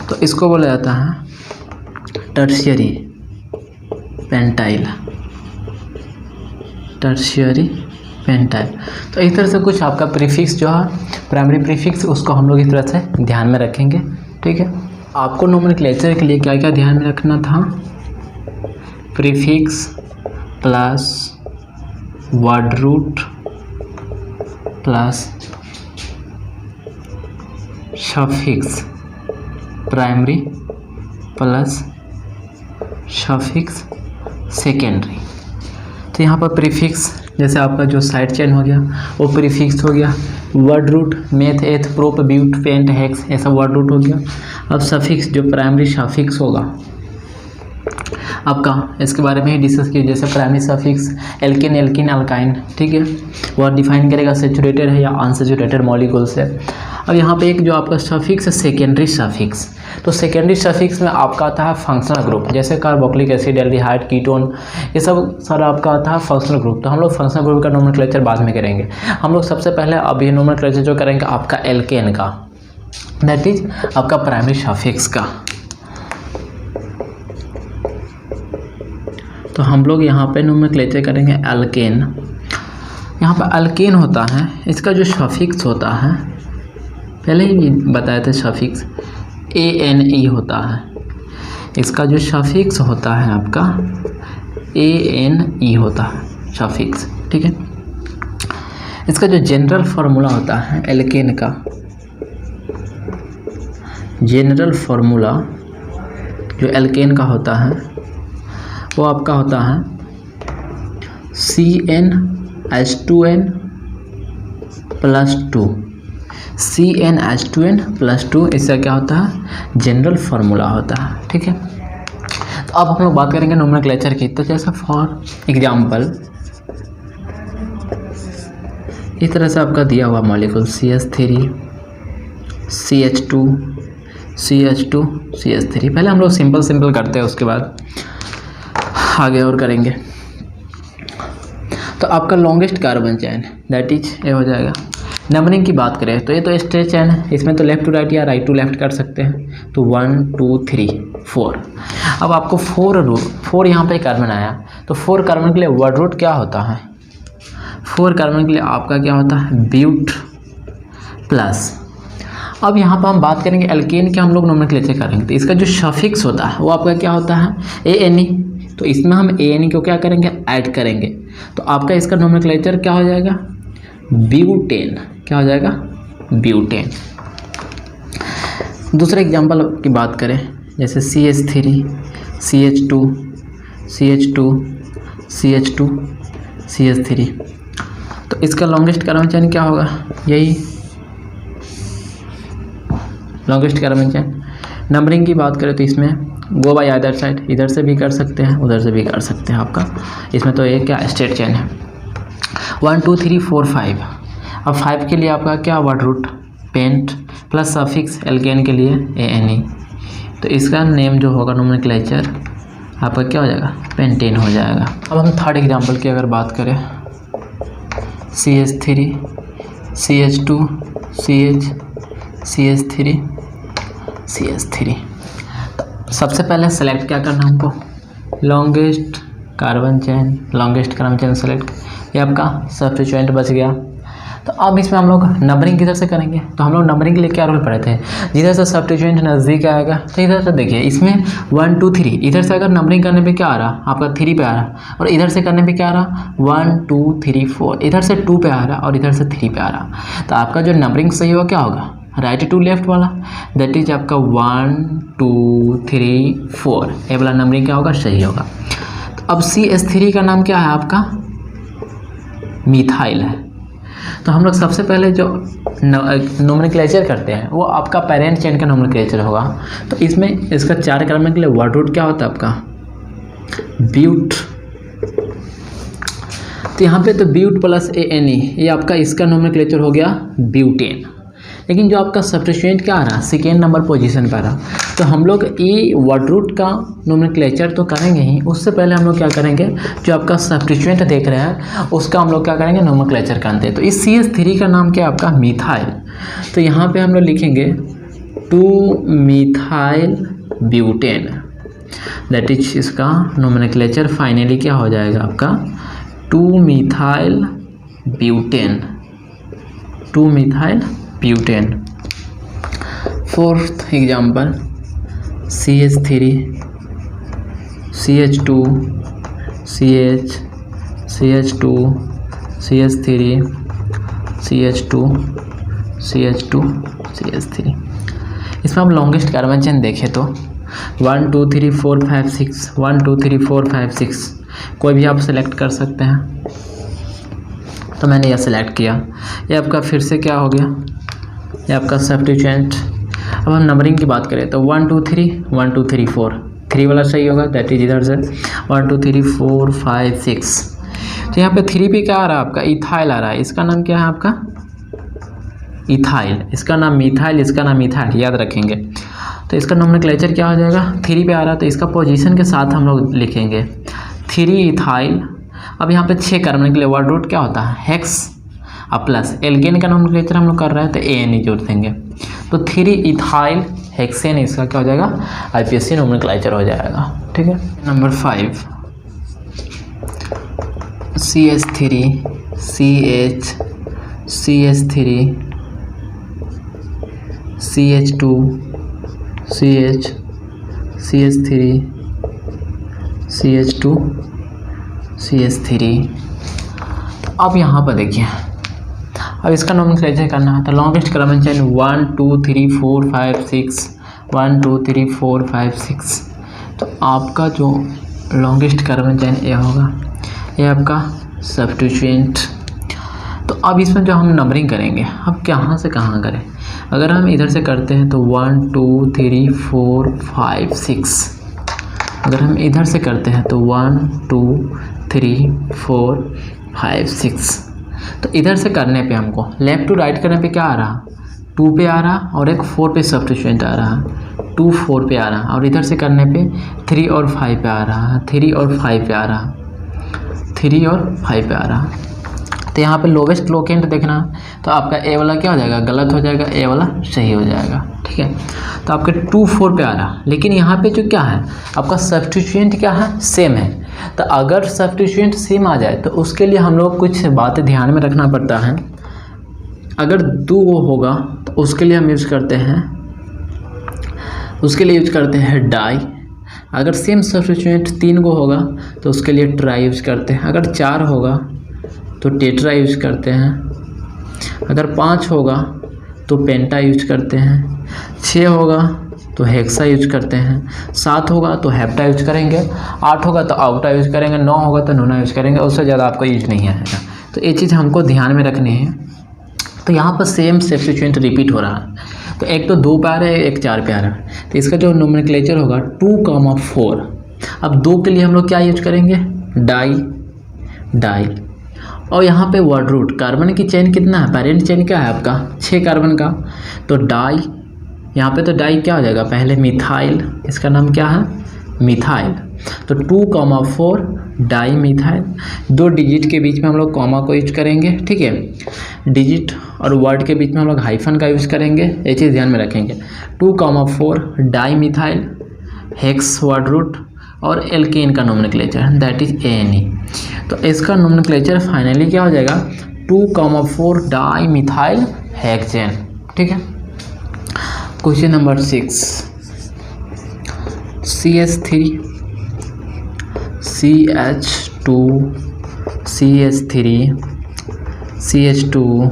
तो इसको बोला जाता है टर्शियरी पेंटाइल, टर्शियरी पेंटाइल। तो इस तरह से कुछ आपका प्रीफिक्स जो है, प्राइमरी प्रीफिक्स, उसको हम लोग इस तरह से ध्यान में रखेंगे, ठीक है। आपको नोमेनक्लेचर के लिए क्या क्या ध्यान में रखना था, prefix plus word root plus suffix, primary plus suffix secondary. तो यहाँ पर प्रीफिक्स जैसे आपका जो साइड चेन हो गया वो प्रीफिक्स हो गया, word root meth eth prop but pent hex ऐसा वर्ड रूट हो गया। अब सफिक्स जो प्राइमरी सफिक्स होगा आपका, इसके बारे में ही डिस्कस किया, जैसे primary suffix alkane alkene alkyne, ठीक है, वह डिफाइन करेगा सेचुरेटेड है या अनसेचुरेटेड मॉलिक्यूल से। अब यहाँ पे एक जो आपका सफिक्स है सेकेंडरी सफिक्स, तो सेकेंडरी सफिक्स में आपका आता है फंक्शनल ग्रुप, जैसे कार्बोक्सिलिक एसिड, एल्डिहाइड, कीटोन, ये सब सारा आपका आता है फंक्शनल ग्रुप। तो हम लोग फंक्शनल ग्रुप का नोमेनक्लेचर बाद में करेंगे। हम लोग सबसे पहले अभी नोमेनक्लेचर जो करेंगे आपका एल्केन का, दैट इज आपका प्राइमरी सफिक्स का। तो हम लोग यहाँ पे नोमेनक्लेचर करेंगे एल्केन। यहाँ पर एल्केन होता है, इसका जो सफिक्स होता है पहले ही बताए थे, सफिक्स ANE होता है। इसका जो सफिक्स होता है आपका ANE होता है सफिक्स, ठीक है। इसका जो जनरल फार्मूला होता है एल्केन का, जनरल फार्मूला जो एल्केन का होता है वो आपका होता है CnH2n + 2, CnH2n+2, इसका क्या होता है, जनरल फार्मूला होता है, ठीक है। तो अब हम लोग बात करेंगे नोमेनक्लेचर की। तो जैसा फॉर एग्जांपल इस तरह से आपका दिया हुआ molecule CH3 CH2 CH2 CH3, पहले हम लोग सिंपल करते हैं, उसके बाद आगे और करेंगे। तो आपका longest carbon chain that is ये हो जाएगा। नंबरिंग की बात करें तो ये तो स्ट्रेच चेन है, इसमें तो लेफ़्ट टू राइट या राइट टू लेफ़्ट कर सकते हैं। तो 1 2 3 4। अब आपको 4 यहाँ पे कार्बन आया, तो 4 कार्बन के लिए वर्ड रूट क्या होता है, 4 कार्बन के लिए आपका क्या होता है, ब्यूट प्लस। अब यहाँ पर हम बात करेंगे एल्केन के, हम लोग नोमेनक्लेचर करेंगे। तो इसका जो सफिक्स होता है वो आपका क्या होता है, ANE। तो इसमें हम ANE को क्या करेंगे, ऐड करेंगे। तो आपका इसका नोमेनक्लेचर क्या हो जाएगा, ब्यूटेन। क्या हो जाएगा, ब्यूटेन। दूसरे एग्जांपल की बात करें, जैसे CH3 CH2 CH2 CH2 CH3। तो इसका लॉन्गेस्ट कार्बन चेन क्या होगा, यही लॉन्गेस्ट कार्बन चेन। नंबरिंग की बात करें तो इसमें गो बाय अदर साइड, इधर से भी कर सकते हैं उधर से भी कर सकते हैं आपका। इसमें तो एक क्या स्ट्रेट चेन है, 1 2 3 4 5। अब 5 के लिए आपका क्या word root pent plus suffix alkane के लिए ANE। तो इसका नेम जो होगा नोमेनक्लेचर आपका क्या हो जाएगा, पेंटेन हो जाएगा। अब हम थर्ड एग्जांपल की अगर बात करें, CH3 CH2 CH3 CH3। तो सबसे पहले सेलेक्ट क्या करना हमको, लॉन्गेस्ट कार्बन चेन सेलेक्ट, ये आपका सब्स्टिट्यूएंट बच गया। तो अब इसमें हम लोग नंबरिंग किधर से करेंगे, तो हम लोग नंबरिंग के लिए क्या रूल पढ़े थे, जिधर से सब्स्टिट्यूएंट नज़दीक आएगा तो इधर से देखिए, इसमें 1 2 3, इधर से अगर नंबरिंग करने पे क्या आ रहा, आपका 3 पे आ रहा, और इधर से करने पे क्या आ रहा, 1 2 3 4, इधर से 2 पे आ रहा और इधर से 3 पे आ रहा। तो आपका जो नंबरिंग सही होगा क्या होगा, राइट टू लेफ्ट वाला, दैट इज आपका 1 2 3 4, ये वाला नंबरिंग क्या होगा, सही होगा। तो अब CH3 का नाम क्या है आपका, मिथाइल है। तो हम लोग सबसे पहले जो नोमेनक्लेचर करते हैं वो आपका पेरेंट चेन का नोमेनक्लेचर होगा। तो इसमें इसका 4 कार्बन के लिए वर्ड रूट क्या होता है आपका, ब्यूट। तो यहाँ पे तो ब्यूट प्लस ANE, ये आपका इसका नोमेनक्लेचर हो गया ब्यूटेन। लेकिन जो आपका सब्स्टिट्यूएंट क्या आ रहा, सेकेंड नंबर पोजीशन पर आ रहा। तो हम लोग ये वर्ड रूट का नोमेनक्लेचर तो करेंगे ही, उससे पहले हम लोग क्या करेंगे, जो आपका सब्स्टिट्यूएंट देख रहे हैं उसका हम लोग क्या करेंगे, नोमेनक्लेचर करते हैं। तो इस CH3 का नाम क्या है आपका, मिथाइल। तो यहाँ पे हम लोग लिखेंगे 2 मिथाइल ब्यूटेन, दैट इज इसका नोमेनक्लेचर फाइनली क्या हो जाएगा आपका, 2 methyl butane, 2 methyl butane. Fourth example, CH3 CH2 CH2 CH3 CH2 CH2 CH3। इसमें हम लॉन्गेस्ट कार्बन चेन देखें तो 1 2 3 4 5 6, 1 2 3 4 5 6, कोई भी आप सेलेक्ट कर सकते हैं। तो मैंने यह सेलेक्ट किया, ये आपका फिर से क्या हो गया, ये आपका सब्स्टिट्यूएंट। अब हम नंबरिंग की बात करें तो 1 2 3 1 2 3 4, 3 वाला सही होगा, दैट इज इधर से 1 2 3 4 5 6। तो यहाँ पे 3 पे क्या आ रहा है आपका, इथाइल आ रहा है। इसका नाम क्या है आपका, इथाइल। इसका नाम मिथाइल, इसका नाम इथाइल, याद रखेंगे। तो इसका नोमेनक्लेचर क्या हो जाएगा, 3 पे आ रहा है तो इसका पोजीशन के साथ हम लोग लिखेंगे 3 इथाइल। अब यहाँ पे 6 कार्बन के लिए वर्ड रूट क्या होता है, हेक्स। अब प्लस एल्केन का नोमेनक्लेचर हम लोग कर रहे हैं तो ANE जोड़ देंगे। तो 3 इथाइल हेक्सेन, इसका क्या हो जाएगा, IPSC नोमेनक्लेचर हो जाएगा। ठीक है। Number 5, CH3 CH3 CH2 CH3 CH2 CH3। अब यहाँ पर देखिए, अब इसका नोमेनक्लेचर करना है तो लॉन्गेस्ट कार्बन चेन 1 2 3 4 5 6, 1 2 3 4 5 6। तो आपका जो लॉन्गेस्ट कार्बन चेन ये होगा, ये आपका सब्स्टिट्यूएंट। तो अब इसमें जो हम नंबरिंग करेंगे, अब कहाँ से कहाँ करें, अगर हम इधर से करते हैं तो 1 2 3 4 5 6। अगर हम इधर से करते हैं तो 1 2 3 4 5 6। तो इधर से करने पे हमको लेफ़्ट टू राइट करने पे क्या आ रहा, 2 पे आ रहा और एक 4 पे सब्स्टिट्यूएंट आ रहा, 2 4 पे आ रहा, और इधर से करने पे 3 और 5 पे आ रहा, 3 और 5 पे आ रहा, 3 और 5 पे आ रहा। तो यहाँ पे लोवेस्ट लोकेंट देखना, तो आपका ए वाला क्या हो जाएगा, गलत हो जाएगा, ए वाला सही हो जाएगा। ठीक है। तो आपके 2 4 पे आ रहा, लेकिन यहाँ पे जो क्या है आपका सब्स्टिट्यूएंट क्या है, सेम है। तो अगर सब्स्टिट्यूएंट सेम आ जाए तो उसके लिए हम लोग कुछ बातें ध्यान में रखना पड़ता है। अगर 2 होगा तो उसके लिए हम यूज करते हैं डाई। अगर सेम सब्स्टिट्यूएंट 3 गो होगा तो उसके लिए ट्राई यूज करते हैं। अगर 4 होगा तो टेट्रा यूज करते हैं। अगर 5 होगा तो पेंटा यूज करते हैं। 6 होगा तो हेक्सा यूज करते हैं। 7 होगा तो हेप्टा यूज करेंगे। 8 होगा तो ऑक्टा यूज करेंगे। 9 होगा तो नोना यूज करेंगे। उससे ज़्यादा आपको यूज नहीं आएगा। तो ये चीज़ हमको ध्यान में रखनी है। तो यहाँ पर सेम सब्स्टिट्यूएंट रिपीट हो रहा है। तो एक तो 2 पे आ रहा है, एक 4 पे आ रहा है। तो इसका जो नोमेनक्लेचर होगा 2,4। अब 2 के लिए हम लोग क्या यूज करेंगे? डाई। और यहाँ पे वर्ड रूट, कार्बन की चेन कितना है? पेरेंट चेन क्या है आपका? 6 कार्बन का। तो डाई, यहाँ पे तो डाई क्या हो जाएगा? पहले मिथाइल, इसका नाम क्या है? मिथाइल। तो 2,4 डाई मिथाइल। 2 डिजिट के बीच में हम लोग कॉमा को यूज करेंगे, ठीक है। डिजिट और वर्ड के बीच में हम लोग हाइफन का यूज करेंगे, ये चीज़ ध्यान में रखेंगे। 2,4 di methyl, hex word root और एल्केन का नोमेनक्लेचर दैट इज ANE। तो इसका नोमेनक्लेचर फाइनली क्या हो जाएगा? 2,4 डाई मिथाइल हेक्सेन, ठीक है। Question number 6, CH3 CH2 CH3 CH2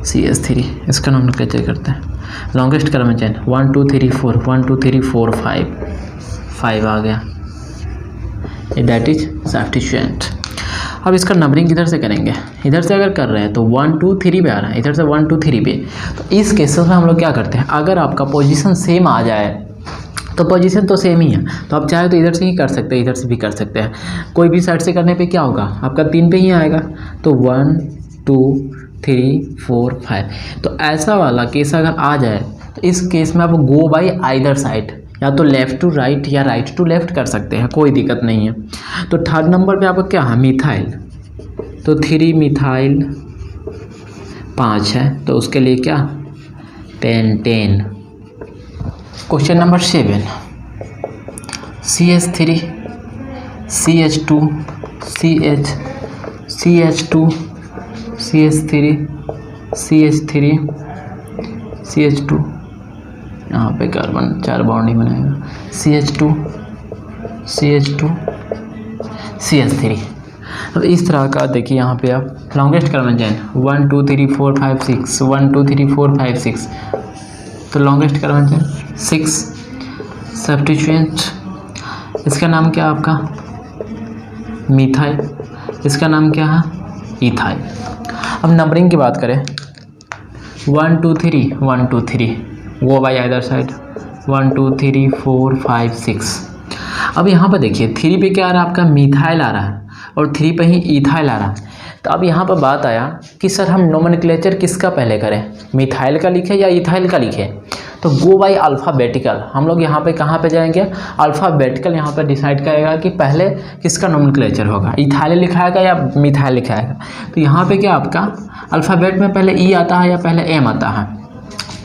CH3, इसका नोमेनक्लेचर करते हैं। लॉन्गेस्ट कार्बन चेन 1 2 3 4 1 2 3 4 5 आ गया, दैट इज सब्स्टिट्यूएंट। अब इसका नंबरिंग किधर से करेंगे? इधर से अगर कर रहे हैं तो 1 2 3 पे आ रहा है, इधर से 1 2 3 पे। तो इस केसेस में हम लोग क्या करते हैं? अगर आपका पोजीशन सेम आ जाए तो पोजीशन तो सेम ही है, तो आप चाहे तो इधर से ही कर सकते हैं, इधर से भी कर सकते हैं। कोई भी साइड से करने पे क्या होगा? आपका 3 पे ही आएगा। तो 1 2 3 4 5। तो ऐसा वाला केस अगर आ जाए तो इस केस में आप गो बाई आइदर साइड, या तो लेफ़्ट टू राइट या राइट टू लेफ़्ट कर सकते हैं, कोई दिक्कत नहीं है। तो थर्ड नंबर पे आपका क्या है? मिथाइल। तो 3 मिथाइल 5 है, तो उसके लिए क्या? Pentane. Question number 7, CH3 CH2 CH2 CH3 CH2, यहाँ पे कार्बन 4 बॉन्ड ही बनाएगा। CH2 CH3। अब इस तरह का देखिए, यहाँ पे आप लॉन्गेस्ट कार्बन चेन 1 2 3 4 5 6 1 2 3 4 5 6। तो लॉन्गेस्ट कार्बन चेन 6 सब्स्टिट्यूएंट, इसका नाम क्या है आपका? मिथाइल। इसका नाम क्या है? इथाइल। अब नंबरिंग की बात करें 1 2 3 1 2 3, वो बाई आइदर साइड 1 2 3 4 5 6। अब यहाँ पर देखिए 3 पे क्या आ रहा है? आपका मिथाइल आ रहा है और 3 पे ही इथाइल आ रहा है। तो अब यहाँ पर बात आया कि सर हम नोमेनक्लेचर किसका पहले करें? मिथाइल का लिखें या इथाइल का लिखें? तो गो बाई अल्फ़ाबेटिकल। हम लोग यहाँ पे कहाँ पे जाएंगे? अल्फ़ाबेटिकल यहाँ पर डिसाइड करेगा कि पहले किसका नोमेनक्लेचर होगा, इथाइल लिखाएगा या मिथाइल लिखाएगा। तो यहाँ पे क्या आपका अल्फ़ाबेट में पहले ई आता है या पहले एम आता है?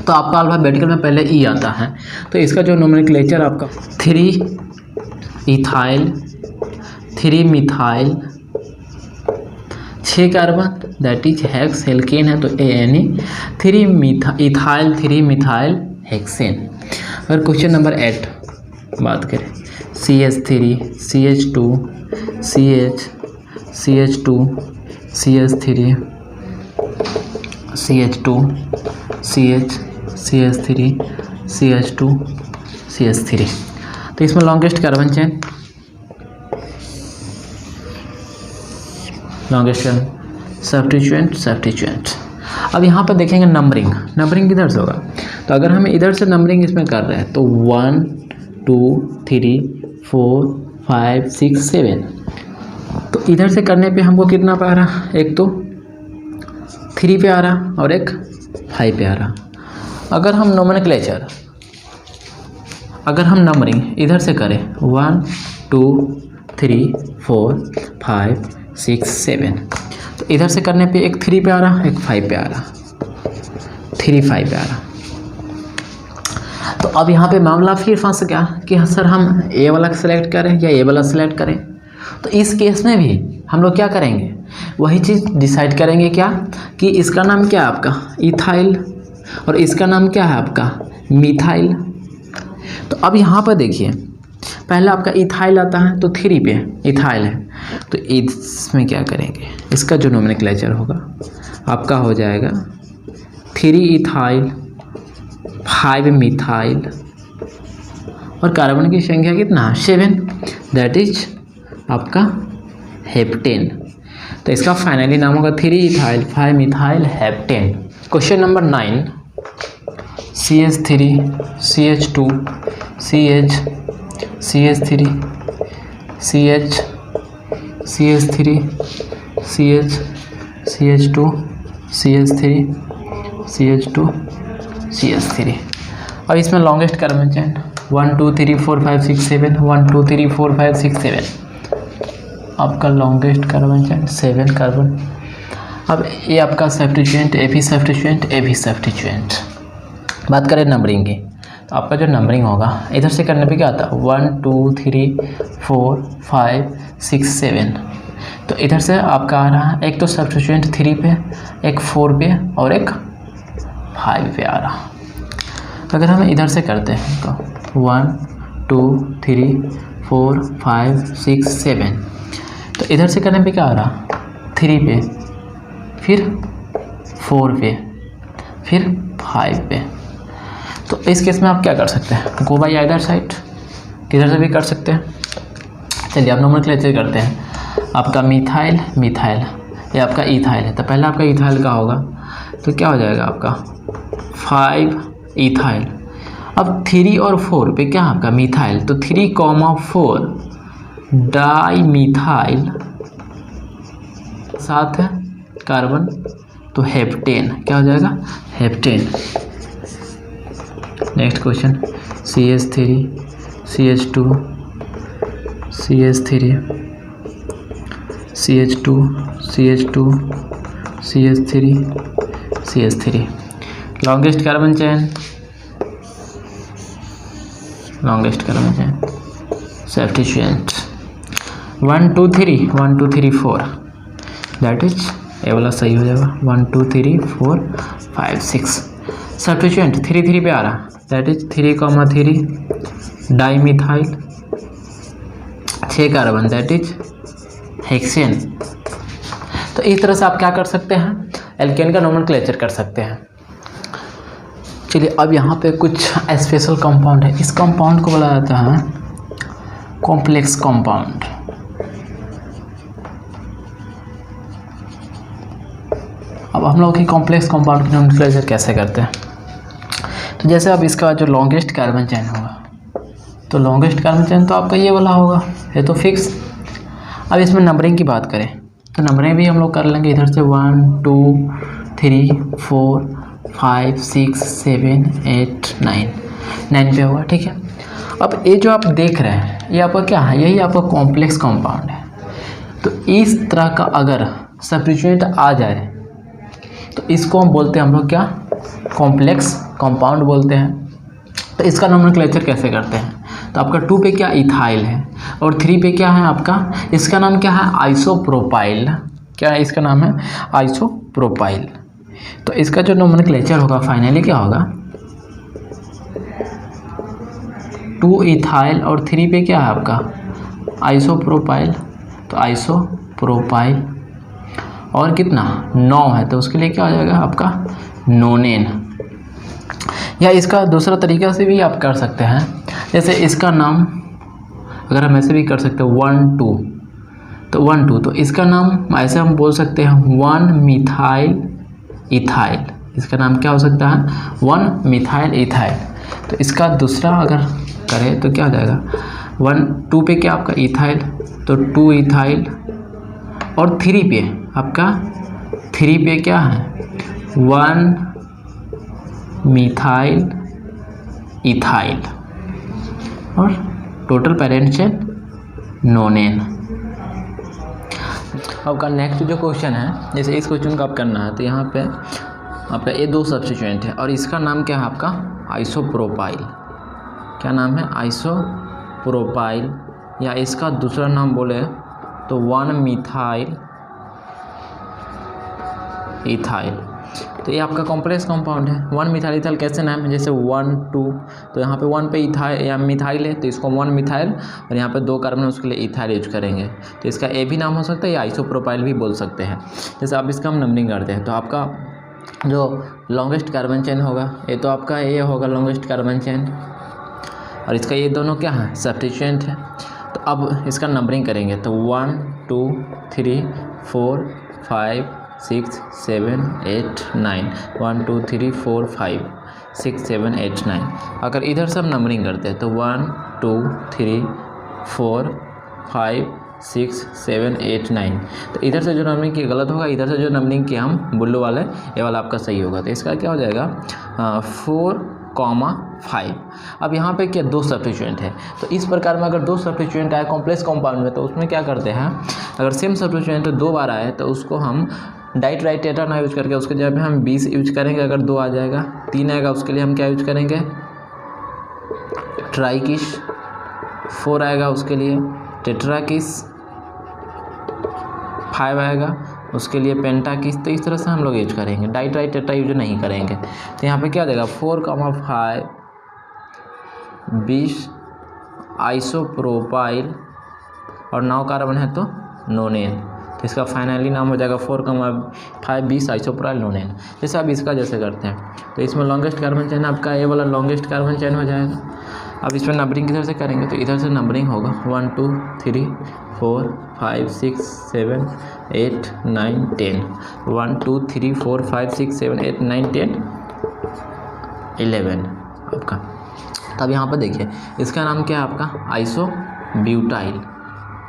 तो आपका अल्फ़ाबेटिकल में पहले ई आता है। तो इसका जो नोमेनक्लेचर आपका 3 ethyl 3 methyl 6 carbon that is hex, alkane है तो ANE, 3 इथाइल 3 मिथाइल हेक्सेन। अगर क्वेश्चन नंबर 8 बात करें CH3 CH2 CH2 CH3 CH2 CH3 CH2 CH3। तो इसमें longest carbon chain, longest substituent. अब यहाँ पर देखेंगे नंबरिंग किधर से होगा? तो अगर हम इधर से नंबरिंग इसमें कर रहे हैं तो 1 2 3 4 5 6 7। तो इधर से करने पे हमको कितना पे आ रहा? एक तो 3 पे आ रहा और एक 5 पे आ रहा। अगर हम नोमेनक्लेचर, अगर हम नंबरिंग इधर से करें 1 2 3 4 5 6 7, तो इधर से करने पे एक 3 पे आ रहा, एक 5 पे आ रहा, 3 5 पे आ रहा। तो अब यहाँ पे मामला फिर फंस गया कि सर हम ए वाला सेलेक्ट करें या ए वाला सेलेक्ट करें। तो इस केस में भी हम लोग क्या करेंगे? वही चीज़ डिसाइड करेंगे क्या कि इसका नाम क्या है आपका? इथाइल और इसका नाम क्या है आपका मिथाइल। तो अब यहाँ पर देखिए पहले आपका इथाइल आता है तो 3 पे इथाइल है, तो इसमें क्या करेंगे, इसका जो नोमेनक्लेचर होगा आपका हो जाएगा 3 इथाइल 5 मिथाइल और कार्बन की संख्या कितना 7, दैट इज आपका हेप्टेन। तो इसका फाइनली नाम होगा 3 ethyl 5 methyl heptane. Question number 9, CH3 CH2 CH CH3 CH CH3 CH CH2 CH3 CH2 CH3। अब इसमें लॉन्गेस्ट कार्बन चेन 1 2 3 4 5 6 7 1 2 3 4 5 6 7, आपका लॉन्गेस्ट कार्बन चेन 7 कार्बन। अब ये आपका सब्स्टिट्यूएंट एफी सब्स्टिट्यूएंट एफी सब्स्टिट्यूएंट। बात करें नंबरिंग की, तो आपका जो नंबरिंग होगा इधर से करने पे क्या आता है 1 2 3 4 5 6 7, तो इधर से आपका आ रहा है एक तो सब्स्टिट्यूएंट 3 पे, एक 4 पे और एक 5 पे आ रहा। अगर हम इधर से करते हैं तो 1 2 3 4 5 6 7, तो इधर से करने पे क्या आ रहा 3 पे, फिर 4 पे, फिर 5 पे। तो इस केस में आप क्या कर सकते हैं, गो बाई आइदर साइड, किधर से भी कर सकते हैं। चलिए आप नोमेनक्लेचर करते हैं। आपका मिथाइल मिथाइल, ये आपका इथाइल है, तो पहले आपका इथाइल का होगा तो क्या हो जाएगा आपका 5 इथाइल। अब 3 और 4 पे क्या आपका मिथाइल, तो 3, 4 डाई मिथाइल, साथ है कार्बन, तो हेप्टेन क्या हो जाएगा heptane. Next question CH3 CH2 CH3 CH2 CH2 CH3 CH3। Longest carbon chain substituent 1 2 3 1 2 3 4, that is ये वाला सही हो जाएगा 1 2 3 4 5 6। सब्स्टिट्यूएंट 3 3 पे आ रहा, that is 3, 3 di methyl 6 carbon, that is hexane. तो इस तरह से आप क्या कर सकते हैं, एल्केन का नोमेनक्लेचर कर सकते हैं। चलिए अब यहाँ पे कुछ स्पेशल कंपाउंड है, इस कंपाउंड को बोला जाता है कॉम्प्लेक्स कंपाउंड। अब हम लोग की कॉम्प्लेक्स कंपाउंड की नोमेनक्लेचर कैसे करते हैं, तो जैसे अब इसका जो लॉन्गेस्ट कार्बन चेन होगा, तो लॉन्गेस्ट कार्बन चेन तो आपका ये वाला होगा, ये तो फिक्स। अब इसमें नंबरिंग की बात करें तो नंबरिंग भी हम लोग कर लेंगे इधर से 1 2 3 4 5 6 7 8 9 पे होगा, ठीक है। अब ये जो आप देख रहे हैं ये आपका क्या है, यही आपका कॉम्प्लेक्स कंपाउंड है। तो इस तरह का अगर सब्स्टिट्यूएंट आ जाए तो इसको हम बोलते हैं हम लोग क्या कॉम्प्लेक्स कंपाउंड बोलते हैं। तो इसका नोमेनक्लेचर कैसे करते हैं, तो आपका 2 पे क्या इथाइल है और 3 पे क्या है आपका, इसका नाम क्या है आइसोप्रोपाइल। क्या है इसका नाम है आइसोप्रोपाइल। तो इसका जो नोमेनक्लेचर होगा फाइनली क्या होगा 2 इथाइल और 3 पे क्या है आपका आइसोप्रोपाइल, तो आइसोप्रोपाइल और कितना 9 है, तो उसके लिए क्या हो जाएगा आपका नोनेन। या इसका दूसरा तरीका से भी आप कर सकते हैं, जैसे इसका नाम अगर हम ऐसे भी कर सकते हैं 1 2, तो 1 2, तो इसका नाम ऐसे हम बोल सकते हैं 1 मिथाइल इथाइल। इसका नाम क्या हो सकता है 1 मिथाइल इथाइल। तो इसका दूसरा अगर करें तो क्या हो जाएगा 1 2 पे क्या आपका इथाइल, तो 2 इथाइल और 3 पे आपका 3 पे क्या है 1 मिथाइल इथाइल और टोटल पेरेंट चेन नोनेन। आपका नेक्स्ट जो क्वेश्चन है, जैसे इस क्वेश्चन को आप करना है तो यहाँ पे आपका ये 2 सब्स्टिट्यूएंट है और इसका नाम क्या है आपका आइसोप्रोपाइल। क्या नाम है आइसोप्रोपाइल, या इसका दूसरा नाम बोले तो 1 मिथाइल इथाइल। तो ये आपका कॉम्प्लेक्स कंपाउंड है। 1 मिथाइल इथाइल कैसे नाम है, जैसे 1 2, तो यहाँ पे 1 पे इथाइल या मिथाइल है तो इसको 1 मिथाइल, और यहाँ पे 2 कार्बन उसके लिए इथाइल यूज करेंगे, तो इसका ए भी नाम हो सकता है या आइसोप्रोपाइल भी बोल सकते हैं। जैसे अब इसका हम नंबरिंग करते हैं, तो आपका जो लॉन्गेस्ट कार्बन चेन होगा ये तो आपका ये होगा लॉन्गेस्ट कार्बन चेन, और इसका ये दोनों क्या है, सब्स्टिट्यूएंट है। तो अब इसका नंबरिंग करेंगे तो 1 2 3 4 5 6 7 8 9, 1 2 3 4 5 6 7 8 9। अगर इधर से हम नंबरिंग करते हैं तो 1 2 3 4 5 6 7 8 9, तो इधर से जो नंबरिंग की गलत होगा, इधर से जो नंबरिंग किया हम ब्लू वाले ये वाला आपका सही होगा। तो इसका क्या हो जाएगा 4,5। अब यहाँ पे क्या 2 सब्स्टिट्यूएंट है, तो इस प्रकार में अगर 2 सब्स्टिट्यूएंट आए कॉम्प्लेक्स कंपाउंड में तो उसमें क्या करते हैं, अगर सेम सब्स्टिट्यूएंट 2 बार आए तो उसको हम डाइट्राइटेटर ना यूज करके उसके जगह पे हम 20 यूज करेंगे। अगर 2 आ जाएगा, 3 आएगा उसके लिए हम क्या यूज करेंगे, ट्राइकिस, 4 आएगा उसके लिए टेट्राकिस, 5 आएगा उसके लिए पेंटाकिस। तो इस तरह से हम लोग यूज करेंगे, डाइट्राइटेट्रा यूज नहीं करेंगे। तो यहाँ पे क्या देगा 4,5 20 आइसोप्रोपाइल और 9 कार्बन है तो नोनेन। तो इसका फाइनली नाम हो जाएगा 4,5 20 आइसोप्रोपाइल नोनेन। जैसे अब इसका जैसे करते हैं तो इसमें लॉन्गेस्ट कार्बन चेन आपका ये वाला लॉन्गेस्ट कार्बन चेन हो जाएगा। अब इसमें नंबरिंग किधर से करेंगे, तो इधर से नंबरिंग होगा 1 2 3 4 5 6 7 8 9 10, 1 2 3 4 5 6 7 8 9 10 11 आपका। तब यहाँ पर देखिए इसका नाम क्या है आपका आइसोब्यूटाइल।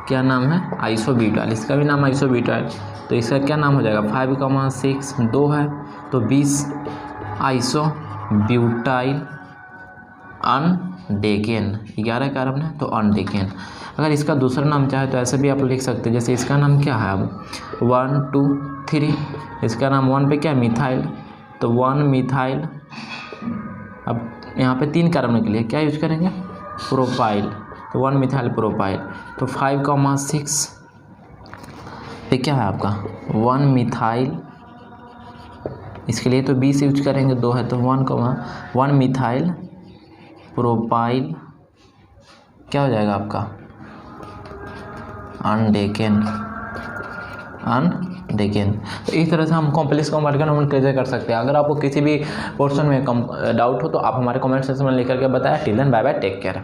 क्या नाम है, आइसोब्यूटाइल। इसका भी नाम आइसोब्यूटाइल। तो इसका क्या नाम हो जाएगा 5,6 2 है तो 20 आइसोब्यूटाइल अनडेकेन। 11 कार्बन है तो अनडेकेन। अगर इसका दूसरा नाम चाहे तो ऐसे भी आप लिख सकते हैं, जैसे इसका नाम क्या है अब 1 2 3, इसका नाम 1 पे क्या है मिथाइल, तो 1 मिथाइल। अब यहाँ पे 3 कार्बन के लिए क्या यूज करेंगे, प्रोपाइल, तो 1 मिथाइल प्रोपाइल। तो 5,6 पे क्या है आपका 1 मिथाइल, इसके लिए तो 20 यूज करेंगे, 2 है तो 1 मिथाइल प्रोपाइल क्या हो जाएगा आपका अनडेकेन। तो इस तरह से हम कॉम्प्लेक्स कंपाउंड का नंबर कैसे कर सकते हैं। अगर आपको किसी भी पोर्शन में डाउट हो तो आप हमारे कमेंट सेक्शन में लिख करके बताएं। Till then bye bye, take care.